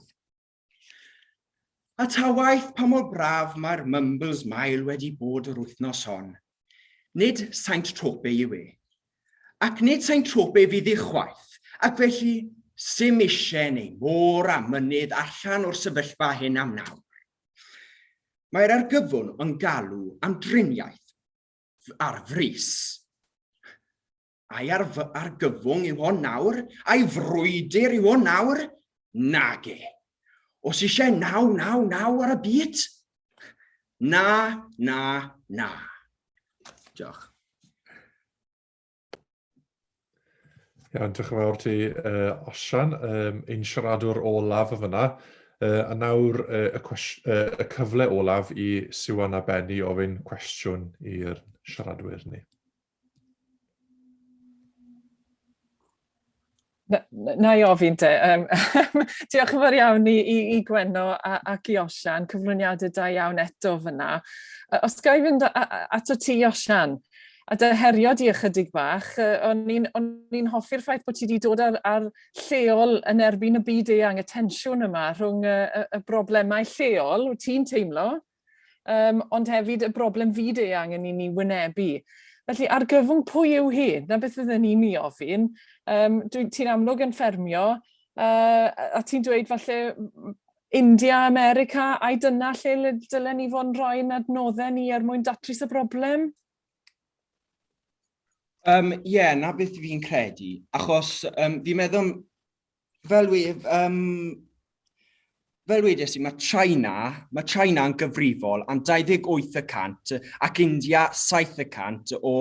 A ta waith pa mor braf mae'r mumbles mael wedi bod yr wythnos hon. Nid saint trope yw e. Ac nid saint trope fydd ei chwaith, ac felly sim eisiau neu môr a mynydd allan o'r sefyllfa hyn am nawr. Mae'r argyfwng yn galw am driniaeth ar frys. A'i argyfwng yw hon nawr? A'i frwydr yw hon nawr? Nage. Os eisiau naw ar y byd? Na. Diolch. Iawn, diolch yn fawr ti, Osian. Ein siaradwr olaf y fyna. A nawr y cyfle olaf i Siwan a Benny ofyn cwestiwn i'r siaradwyr ni. Na i ofyn te. Diolch yn fawr iawn i Gwener ac i Osian, cyflwyniadau da iawn eto fyna. Os ga i fynd ato ti, Osian, a dy herio di ychydig bach, o'n i'n hoffi'r ffaith bod ti wedi dod ar lleol yn erbyn y byd-eang, y tensiwn yma rhwng y broblemau lleol, wyt ti'n teimlo, ond hefyd y broblem byd-eang yn un i wynebu. Felly, ar gyfwng pwy yw hi? Na beth ydyn ni'n ei ofyn. Ti'n amlwg yn ffermio, a ti'n dweud falle India, America, a dyna lle dylen ni fod yn rhoi'n adnoddau ni mwyn datrys y broblem? Ie, na beth fi'n credu, achos fi'n meddwl, fel wedes i, mae China yn gyfrifol am 28% ac India 7% o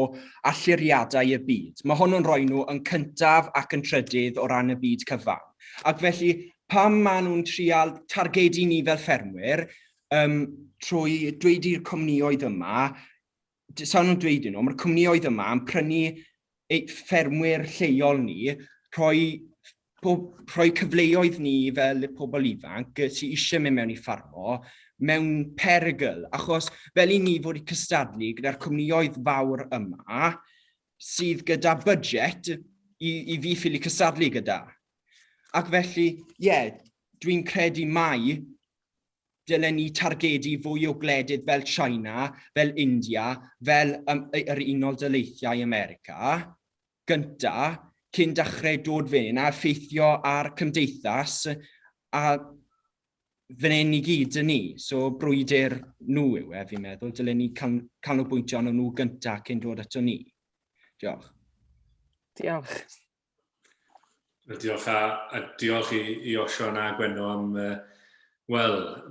alluriadau y byd. Mae hwn yn rhoi nhw yn cyntaf ac yn trydydd o ran y byd cyfan. Ac felly, pam maen nhw'n trial targedu ni fel ffermwyr, trwy dweud i'r cwmnioedd yma, sa'n nhw'n dweud nhw, mae'r cwmnioedd yma yn prynu ffermwyr lleol ni, rhoi cyfleoedd ni fel pobl ifanc sy'n eisiau mynd mewn i ffarmo, mewn perygl, achos fel i ni fod i cystadlu gyda'r cwmnioedd fawr yma, sydd gyda budget i fi ffili cystadlu gyda. Ac felly, dwi'n credu mai dylen ni targedu fwy o gwledydd fel China, fel India, fel yr Unol Daleithiau America, gynta, cyn dechrau dod fyny a effeithio ar cymdeithas a fyny i gyd yn ni. So brwydr nhw yw fi'n meddwl, dylen ni canolbwyntio arno nhw gynta cyn dod ato ni. Diolch. Diolch. Diolch a diolch i Osian a Gwener am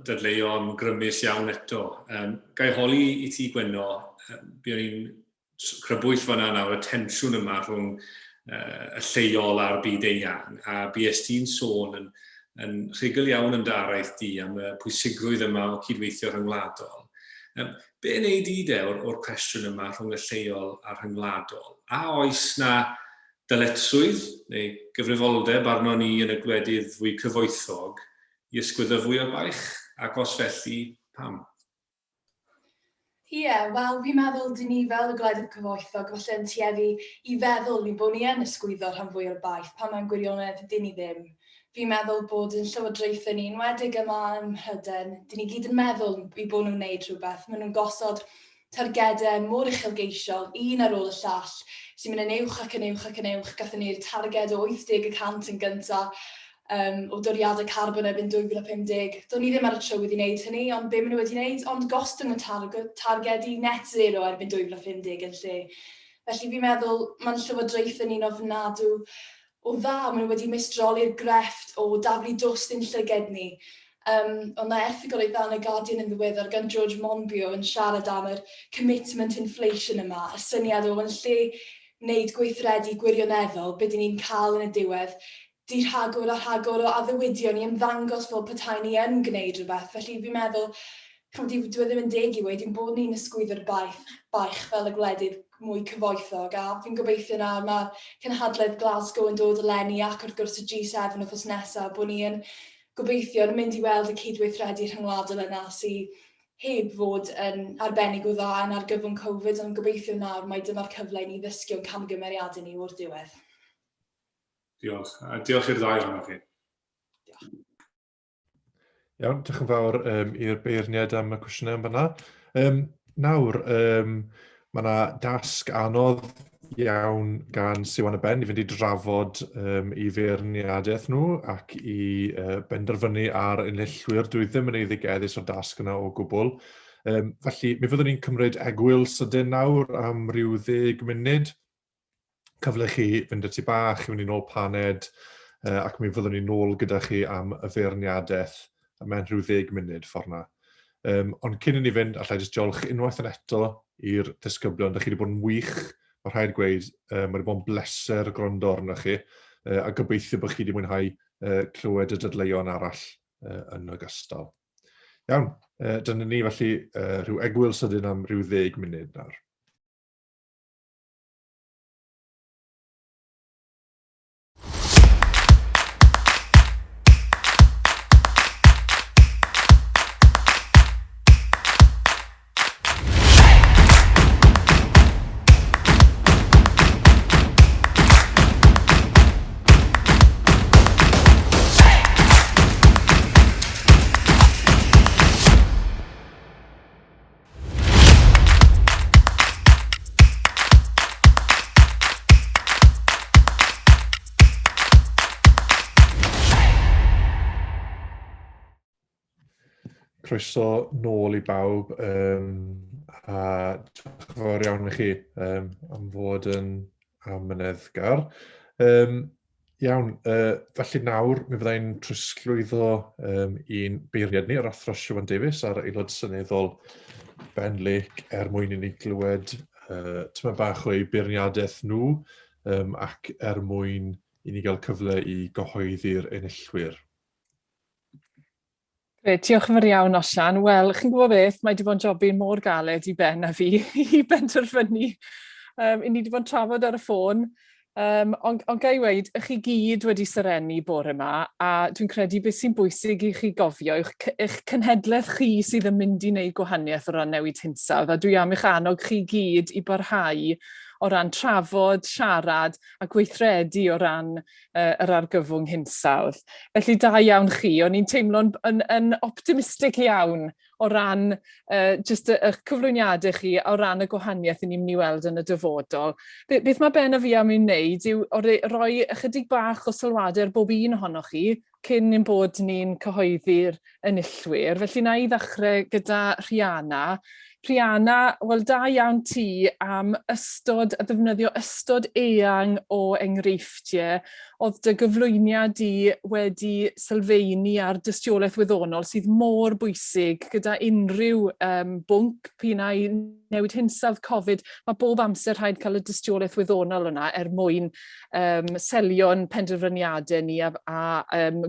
dadleuon grymus iawn eto. Gai holi i ti Gwener, byddwn ni'n crybwyll fan'na nawr y tensiwn yma rhwng y lleol a'r byd-eang, a bues ti'n sôn yn rhugl iawn yn daraith di am y pwysigrwydd yma o cydweithio rhyngwladol. Be wneud i de o'r cwestiwn yma rhwng y lleol a'r rhyngwladol? A oes na dyletswydd neu gyfrifoldeb arno ni yn y gwledydd fwy cyfoethog i ysgwyddo fwy o baich, ac os felly pam? Wel, fi'n meddwl dyn ni fel y gwledydd cyfoethog falle yn tueddu i feddwl bod ni yn ysgwyddo rhan fwy o'r baich, pan mae'n gwirionedd dyn ni ddim. Fi'n meddwl bod yn llywodraethau ni'n wedig yma ym Mhrydain, dyn ni gyd yn meddwl i bod nhw'n wneud rhywbeth. Maen nhw'n gosod targedau mor uchelgeisiol, un ar ôl y llall, sy'n mynd yn uwch ac yn uwch ac yn uwch, gathen ni'r targed o 80% yn gyntaf, o doriadau carbon erbyn 2050. Do'n ni ddim ar y trywydd i wneud hynny, ond be maen nhw wedi wneud, ond gostwng y targed i net zero erbyn 2050 yn lle. Felly fi'n meddwl mae'n llywodraethau ni'n ofnadw o dda, maen nhw wedi mistroli'r grefft o daflu dwst yn llyged ni. Ond na erthigol ei dda yn y Guardian yn ddiweddar gan George Monbiot yn siarad am yr commitment inflation yma, y syniad o yn lle wneud gweithredu gwirioneddol, beth ni'n cael yn y diwedd, di rhagor a rhagor o addewidion i ymddangos fel petai ni yn gwneud rhywbeth. Felly fi'n meddwl, dwi ddim yn deg i wedi bod ni'n ysgwyddo'r baich fel y gwledydd mwy cyfoethog, a fi'n gobeithio nawr mae'r cynhadledd Glasgow yn dod eleni ac wrth gwrs y G7 wrthos nesaf, bod ni yn gobeithio yn mynd i weld y cydweithredu rhyngwladol yna sydd heb fod yn arbennig o dda yn argyfwng Covid, ond gobeithio nawr mae dyma'r cyfle i ni ddysgu o'n camgymeriadau ni o'r diwedd. Diolch. A diolch i'r ddau ohonoch chi. Diolch. Iawn, diolch yn fawr i'r beirniaid am y cwestiynau yn fanna. Nawr, mae yna dasg anodd iawn gan Siwan y Ben i fynd i drafod i feirniadaeth nhw ac i benderfynu ar enillwyr. Dwi ddim yn ei ddigeddus o'r dasg yna o gwbl. Felly, mi fyddwn ni'n cymryd egwyl sydyn nawr am ryw 10 munud. Cyfle chi fynd y tu bach, i fynd i nôl paned, ac mi fyddwn ni nôl gyda chi am y feirniadaeth mewn rhyw 10 munud ffordd na. Ond cyn i ni fynd, allai jyst diolch unwaith yn eto i'r disgyblion. Da chi wedi bod yn wych, mae rhaid gweud, mae wedi bod yn bleser gwrando arnoch chi, a gobeithio bod chi wedi mwynhau clywed y dadleuon arall yn ogystal. Iawn, dyna ni felly rhyw egwyl sydyn am rhyw 10 munud nawr. Croeso nôl i bawb, a diolch yn fawr iawn i chi am fod yn amyneddgar. Iawn, felly nawr mi fyddai'n trosglwyddo i'n beirniad ni, yr Athro Siwan Davies, a'r aelod seneddol GwyddonLe, mwyn i ni glywed tyma bach o'i beirniadaeth nhw, ac mwyn i ni gael cyfle i gyhoeddi'r enillwyr. Diolch yn fawr iawn, Osian. Wel, chi'n gwybod beth, mae wedi bod yn jobyn mor galed i Ben a fi i benderfynu. I ni wedi bod yn trafod ar y ffôn, ond ga i weid, ych chi gyd wedi syrenu bore yma, a dwi'n credu beth sy'n bwysig i chi gofio, eich cenhedlaeth chi sydd yn mynd i wneud gwahaniaeth o ran newid hinsawdd, a dwi am eich annog chi gyd i barhau o ran trafod, siarad a gweithredu o ran yr argyfwng hinsawdd. Felly da iawn chi, o'n i'n teimlo'n yn optimistig iawn o ran just eich cyflwyniadau chi o ran y gwahaniaeth ni'n mynd i weld yn y dyfodol. Beth mae Ben a fi am i wneud yw roi ychydig bach o sylwadau ar bob un ohonoch chi cyn ein bod ni'n cyhoeddi'r enillwyr. Felly na i ddechrau gyda Rhianna. Rhianna, wel da iawn ti am ddefnyddio ystod eang o enghreifftiau oedd dy gyflwyniad di wedi sylfaenu ar dystiolaeth wyddonol sydd mor bwysig gyda unrhyw bwnc p'na i newid hinsawdd Covid. Mae bob amser rhaid cael y dystiolaeth wyddonol yna mwyn selio'n penderfyniadau ni a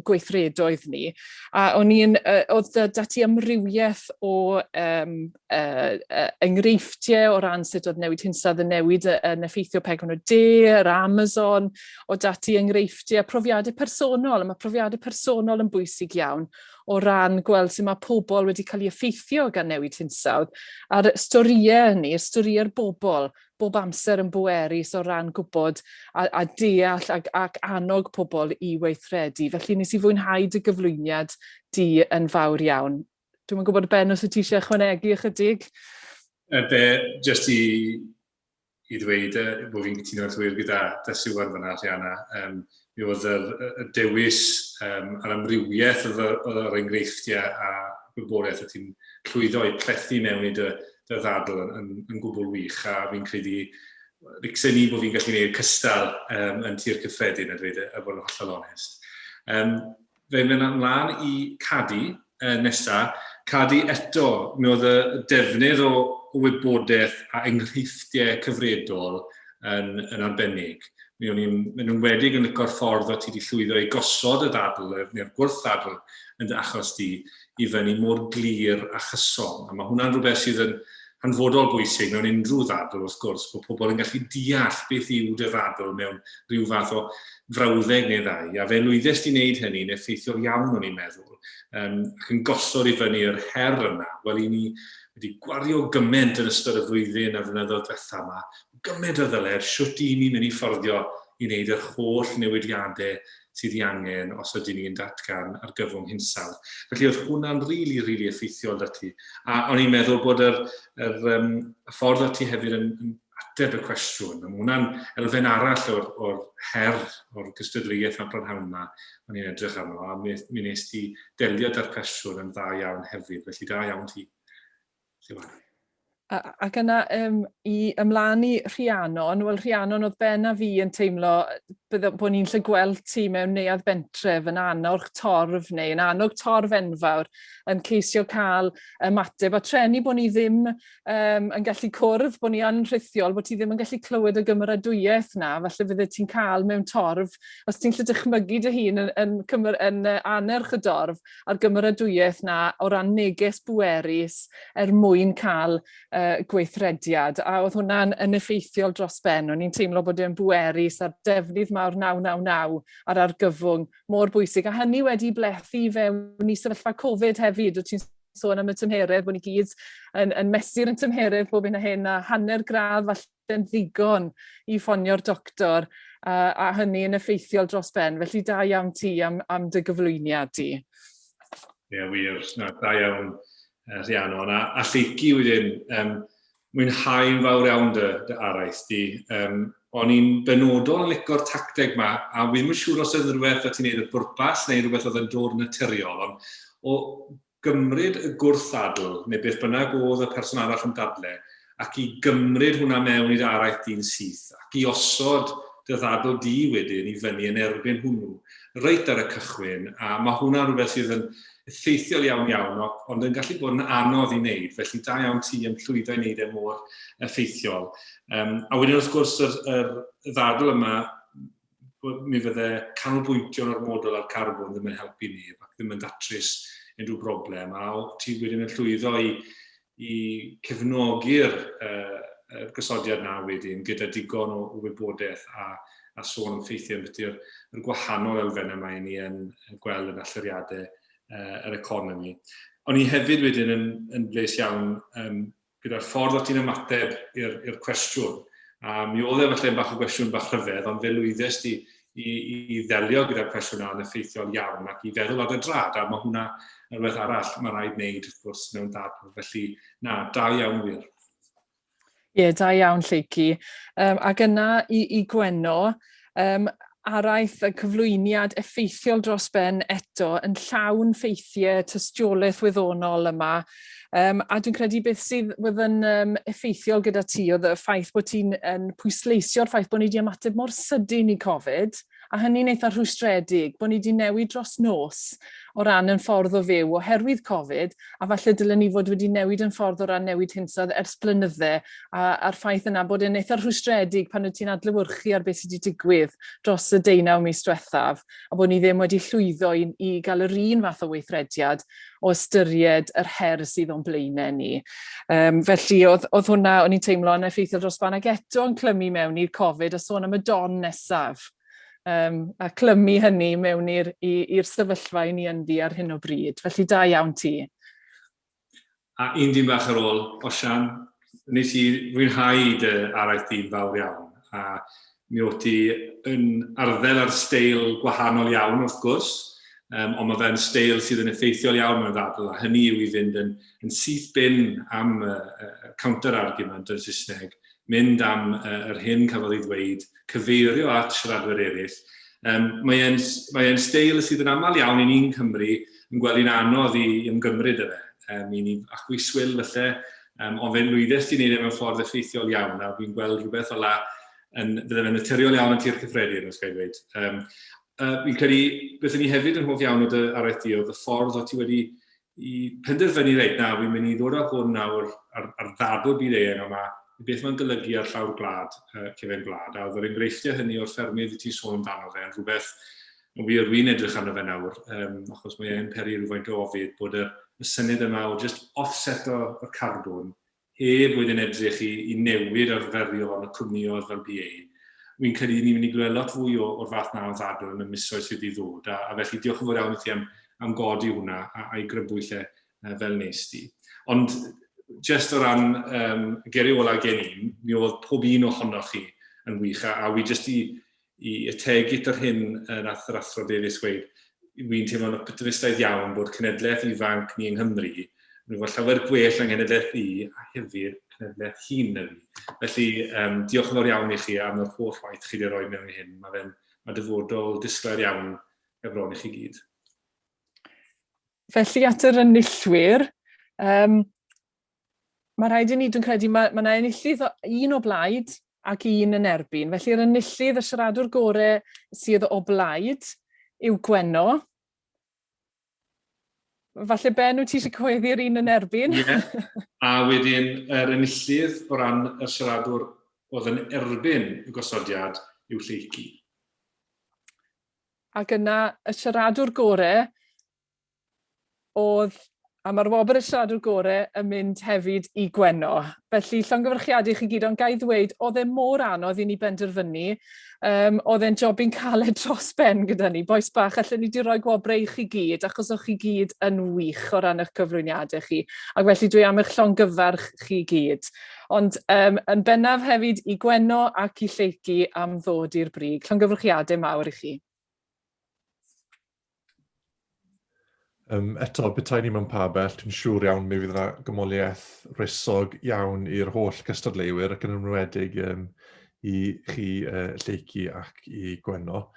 gweithredoedd ni. A oedd dati amrywiaeth o enghreifftiau o ran sut oedd newid hinsawdd yn newid yn effeithio P4D, yr Amazon, o dati enghreifftiau, profiadau personol. Mae profiadau personol yn bwysig iawn o ran gweld sut mae pobl wedi cael ei effeithio gan newid hinsawdd. A'r storiau ni, storiau'r bobl, bob amser yn bwerus o ran gwybod a deall ac annog pobl i weithredu. Felly nes i fwynhau dy gyflwyniad di yn fawr iawn. Dwi'n gwybod, Ben, os wyt ti eisiau ychwanegu ychydig? Just i ddweud bod fi'n cytuno'r llwyr gyda Siwan fyna, Rhianna. Mi oedd y dewis a'r amrywiaeth oedd yr enghreifftiau a gwybodaeth o ti'n llwyddo i plethu mewn i dy ddadl yn gwbl wych. A fi'n credu, ricsen ni bod fi'n gallu gwneud cystal yn tir cyffredin, a dweud y bod yn hollol onest. Fe'n mynd ymlaen i Cadi nesaf. Cadi eto, mi oedd y defnydd o wybodaeth a enghreifftiau cyfredol yn arbennig. Mi o'n i'n wedig yn lygo'r ffordd o ti wedi llwyddo i gosod y ddadl, neu'r gwrthdadl yn achos di i fyny mor glir a chyson. A mae hwnna'n rhywbeth sydd yn hanfodol bwysig mewn unrhyw ddadl wrth gwrs, bod pobl yn gallu deall beth yw dy ddadl mewn rhyw fath o frawddeg neu ddau. A fe lwyddus di wneud hynny'n effeithiol iawn o'n i'n meddwl. Ac yn gosod i fyny'r her yna, wel i ni wedi gwario gymaint yn ystod y flwyddyn a flynyddoedd diwethaf yma, gymaint o ddyled, siwt i ni'n mynd i fforddio i wneud yr holl newidiadau sydd i angen os ydyn ni'n datgan ar gyfwng hinsawdd. Felly oedd hwnna'n rili effeithiol dy ti. A o'n i'n meddwl bod y ffordd o ti hefyd yn ateb y cwestiwn. Hwna'n elfen arall o'r her, o'r gystadleuaeth a'r prynhawn yma, o'n i'n edrych arno, a mi nes ti delio da'r cwestiwn yn dda iawn hefyd, felly da iawn ti. Ac yna i ymlaen i Rhiannon, wel Rhiannon oedd Ben a fi yn teimlo bod ni'n lle gweld ti mewn neuadd bentref yn anog torf neu yn anog torf enfawr yn ceisio cael ymateb a trenu bod ni ddim yn gallu cwrdd, bod ni yn rhithiol, bod ti ddim yn gallu clywed y gymeradwyaeth na, falle fydde ti'n cael mewn torf, os ti'n lle dychmygu dy hun yn anerch y dorf a'r gymeradwyaeth na o ran neges bwerus mwyn cael gweithrediad, a oedd hwnna'n yn effeithiol dros Ben. O'n i'n teimlo bod e'n bwerus a'r defnydd mawr 999 ar argyfwng mor bwysig, a hynny wedi blethu fewn i sefyllfa Covid hefyd. Wyt ti'n sôn am y tymheredd, bod ni gyd yn mesur yn tymheredd bob un a hyn, a hanner gradd falle'n ddigon i ffonio'r doctor, a hynny yn effeithiol dros Ben. Felly da iawn ti am dy gyflwyniad di. Ie, wir. Da iawn. Rhiannon, a lleici wedyn, mwynhau'n fawr iawn dy araith di. O'n i'n benodol yn licio'r tacteg yma, a wy'n ddim yn siŵr os oedd rhywbeth o ti'n neud y bwrpas neu rhywbeth oedd yn dod naturiol, ond o gymryd y gwrthdadl, neu beth bynnag oedd y person arall yn dadle, ac i gymryd hwnna mewn i'r araith di'n syth, ac i osod dy ddadl di wedyn i fyny yn erbyn hwnnw, reit ar y cychwyn, a mae hwnna'n rhywbeth sydd yn effeithiol iawn, ond yn gallu bod yn anodd i wneud, felly da iawn ti yn llwyddo i wneud mor effeithiol. A wedyn wrth gwrs yr ddadl yma, mi fydde canolbwyntio o'r model ar carbon ddim yn helpu ni, ac ddim yn datrys unrhyw broblem, a ti wedyn yn llwyddo i cefnogi'r gysodiad na wedyn gyda digon o wybodaeth a sôn am ffeithiau beth yw'r gwahanol elfennau mae ni yn gweld yn allyriadau yr economi. Ond i hefyd wedyn yn bles iawn gyda'r ffordd o ti'n ymateb i'r cwestiwn. Mi oedd e falle bach o gwestiwn bach rhyfedd, ond fe lwyddus i ddelio gyda'r cwestiwn yna'n effeithiol iawn ac i feddwl ar y drad, a mae hwnna yn rhywbeth arall mae rhaid wneud wrth gwrs mewn ddadl. Felly, da iawn wir. Ie, da iawn Lleici. Ac yna i Gwener, araith y cyflwyniad effeithiol dros ben eto yn llawn ffeithiau tystiolaeth wyddonol yma. A dwi'n credu beth sydd yn effeithiol gyda ti oedd y ffaith bod ti'n pwysleisio'r ffaith bod ni wedi ymateb mor sydyn i Covid, a hynny'n eitha rhwystredig, bod ni wedi newid dros nos o ran yn ffordd o fyw oherwydd Covid, a falle dylen ni fod wedi newid yn ffordd o ran newid hinsawdd ers blynyddau, a'r ffaith yna bod yn eitha rhwystredig pan wyt ti'n adlewyrchu ar beth sydd wedi digwydd dros y 19 mis diwethaf, a bod ni ddim wedi llwyddo i gael yr un fath o weithrediad o ystyried yr her sydd o'n blaenau ni. Felly oedd hwnna, o'n i'n teimlo yn effeithiol dros ban ag eto yn clymu mewn i'r Covid a sôn am y don nesaf. A clymu hynny mewn i'r sefyllfa i ni ynddi ar hyn o bryd. Felly da iawn ti. A un dim bach ar ôl, Osian, nes i fwynhau dy araith di'n fawr iawn. A mi o ti yn arddel ar steil gwahanol iawn wrth gwrs, ond mae fe'n steil sydd yn effeithiol iawn mewn ddadl, a hynny yw i fynd yn syth bin am counter-argument yn Saesneg, mynd am yr hyn cafodd ei ddweud, cyfeirio at siaradwyr eraill. Mae'n steil sydd yn aml iawn i ni'n Cymru yn gweld i'n anodd i ymgymryd y fe. I ni achwiswyl felly, ond fe'n lwyddus i wneud e mewn ffordd effeithiol iawn, a fi'n gweld rhywbeth ola bydde fe'n naturiol iawn yn tir cyffredin, os gael dweud. Fi'n credu beth ni hefyd yn hoff iawn o dy araith di oedd y ffordd o ti wedi i penderfynu reit na, fi'n mynd i ddod â hwn nawr ar ddadl byd-eang yma, beth mae'n golygu ar llawr gwlad, cefn gwlad, a oedd yr enghreifftiau hynny o'r ffermydd i ti sôn amdano fe, yn rhywbeth wir edrych arno fe nawr, achos mae'n peri rhywfaint o ofid bod y syniad yma o just offset o'r carbon, heb wedyn edrych i newid arferion y cwmnioedd fel byd-eang. Fi'n credu ni'n mynd i glywed lot fwy o'r fath na o ddadl yn y misoedd sydd i ddod, a felly diolch yn fawr iawn i ti am godi hwnna a'i grybwyll fel nes ti. Ond just o ran geiriau ola gen i, mi oedd pob un ohonoch chi yn wych, a wi jyst i ategu yr hyn nath yr Athro Davies gweud, wi'n teimlo'n optymistaidd iawn bod cenedlaeth ifanc ni yng Nghymru, ni'n gweld llawer gwell yng nghenedlaeth i, a hefyd cenedlaeth hun na fi. Felly, diolch yn fawr iawn i chi am yr holl waith chi wedi rhoi mewn i hyn. Mae dyfodol disglair iawn efron i chi gyd. Felly at yr enillwyr, mae rhaid i ni, dwi'n credu, mae yna enillydd un o blaid ac un yn erbyn. Felly yr enillydd y siaradwr gorau sydd o blaid yw Gwener. Falle Ben, wyt ti eisiau coeddi'r un yn erbyn? Ie, a wedyn yr enillydd o ran y siaradwr oedd yn erbyn y gosodiad yw Lleici. Ac yna y siaradwr gorau oedd, a mae'r wobr y siaradwr gorau yn mynd hefyd i Gwener. Felly, llongyfarchiadau chi gyd, ond gai ddweud, oedd e mor anodd i ni benderfynu, oedd e'n jobyn caled dros ben gyda ni. Boes bach, allan ni wedi rhoi gwobrau i chi gyd, achos o'ch chi gyd yn wych o ran eich cyflwyniadau chi. Ac felly dwi am eich llongyfarch chi gyd. Ond yn bennaf hefyd i Gwener ac i Lleici am ddod i'r brig. Llongyfarchiadau mawr i chi. Eto, bethau ni mewn pa bell, dwi'n siŵr iawn mi fydd yna gymoliaeth rhysog iawn i'r holl gystadleuwyr ac yn ymwedig i chi Lleici ac i Gwener.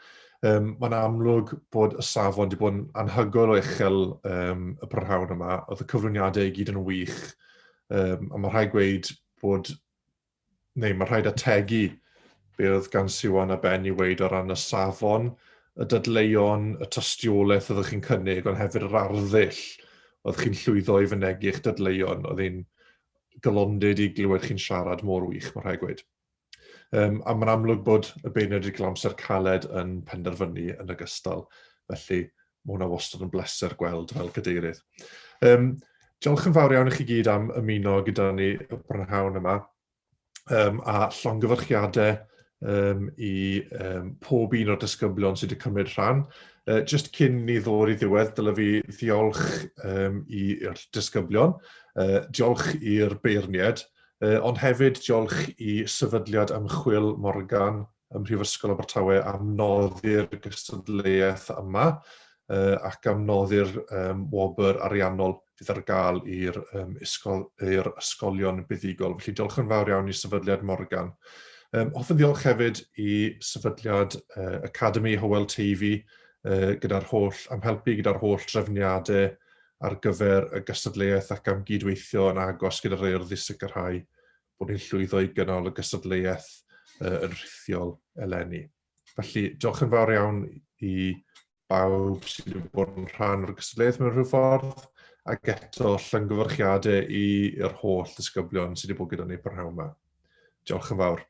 Mae'n amlwg bod y safon wedi bod yn anhygoel o uchel y prynhawn yma, oedd y cyflwyniadau i gyd yn wych, a mae rhaid gweud bod, mae rhaid ategu be oedd gan Siwan a Ben i weid o ran y safon, y dadleuon, y tystiolaeth oeddech chi'n cynnig, ond hefyd yr arddull oedd chi'n llwyddo i fynegu eich dadleuon, oedd hi'n gylondid i glywed chi'n siarad mor wych, mae'n rhaid gweud. A mae'n amlwg bod y beirniaid wedi cael amser caled yn penderfynu yn ogystal, felly Mae hwnna wastad yn bleser gweld fel cadeirydd. Diolch yn fawr iawn i chi gyd am ymuno gyda ni y brynhawn yma, a llongyfarchiadau i pob un o'r disgyblion sydd wedi cymryd rhan. Just cyn ni ddod i ddiwedd, dylai fi ddiolch i'r disgyblion, diolch i'r beirniaid, ond hefyd diolch i Sefydliad Morgan ym Mhrifysgol Abertawe am noddi'r gystadleuaeth yma, ac am noddi'r wobr ariannol fydd ar gael i'r ysgolion buddigol. Felly diolch yn fawr iawn i Sefydliad Morgan. Hoffwn diolch hefyd i Sefydliad Academi Hywel Teifi am helpu gyda'r holl drefniadau ar gyfer y gystadleuaeth ac am gydweithio yn agos gyda'r Urdd i sicrhau bod ni'n llwyddo i gynnal y gystadleuaeth yn rhithiol eleni. Felly, diolch yn fawr iawn i bawb sydd wedi bod yn rhan o'r gystadleuaeth mewn rhyw ffordd, ac eto llongyfarchiadau i'r holl ddisgyblion sydd wedi bod gyda ni prynhawn yma. Diolch yn fawr.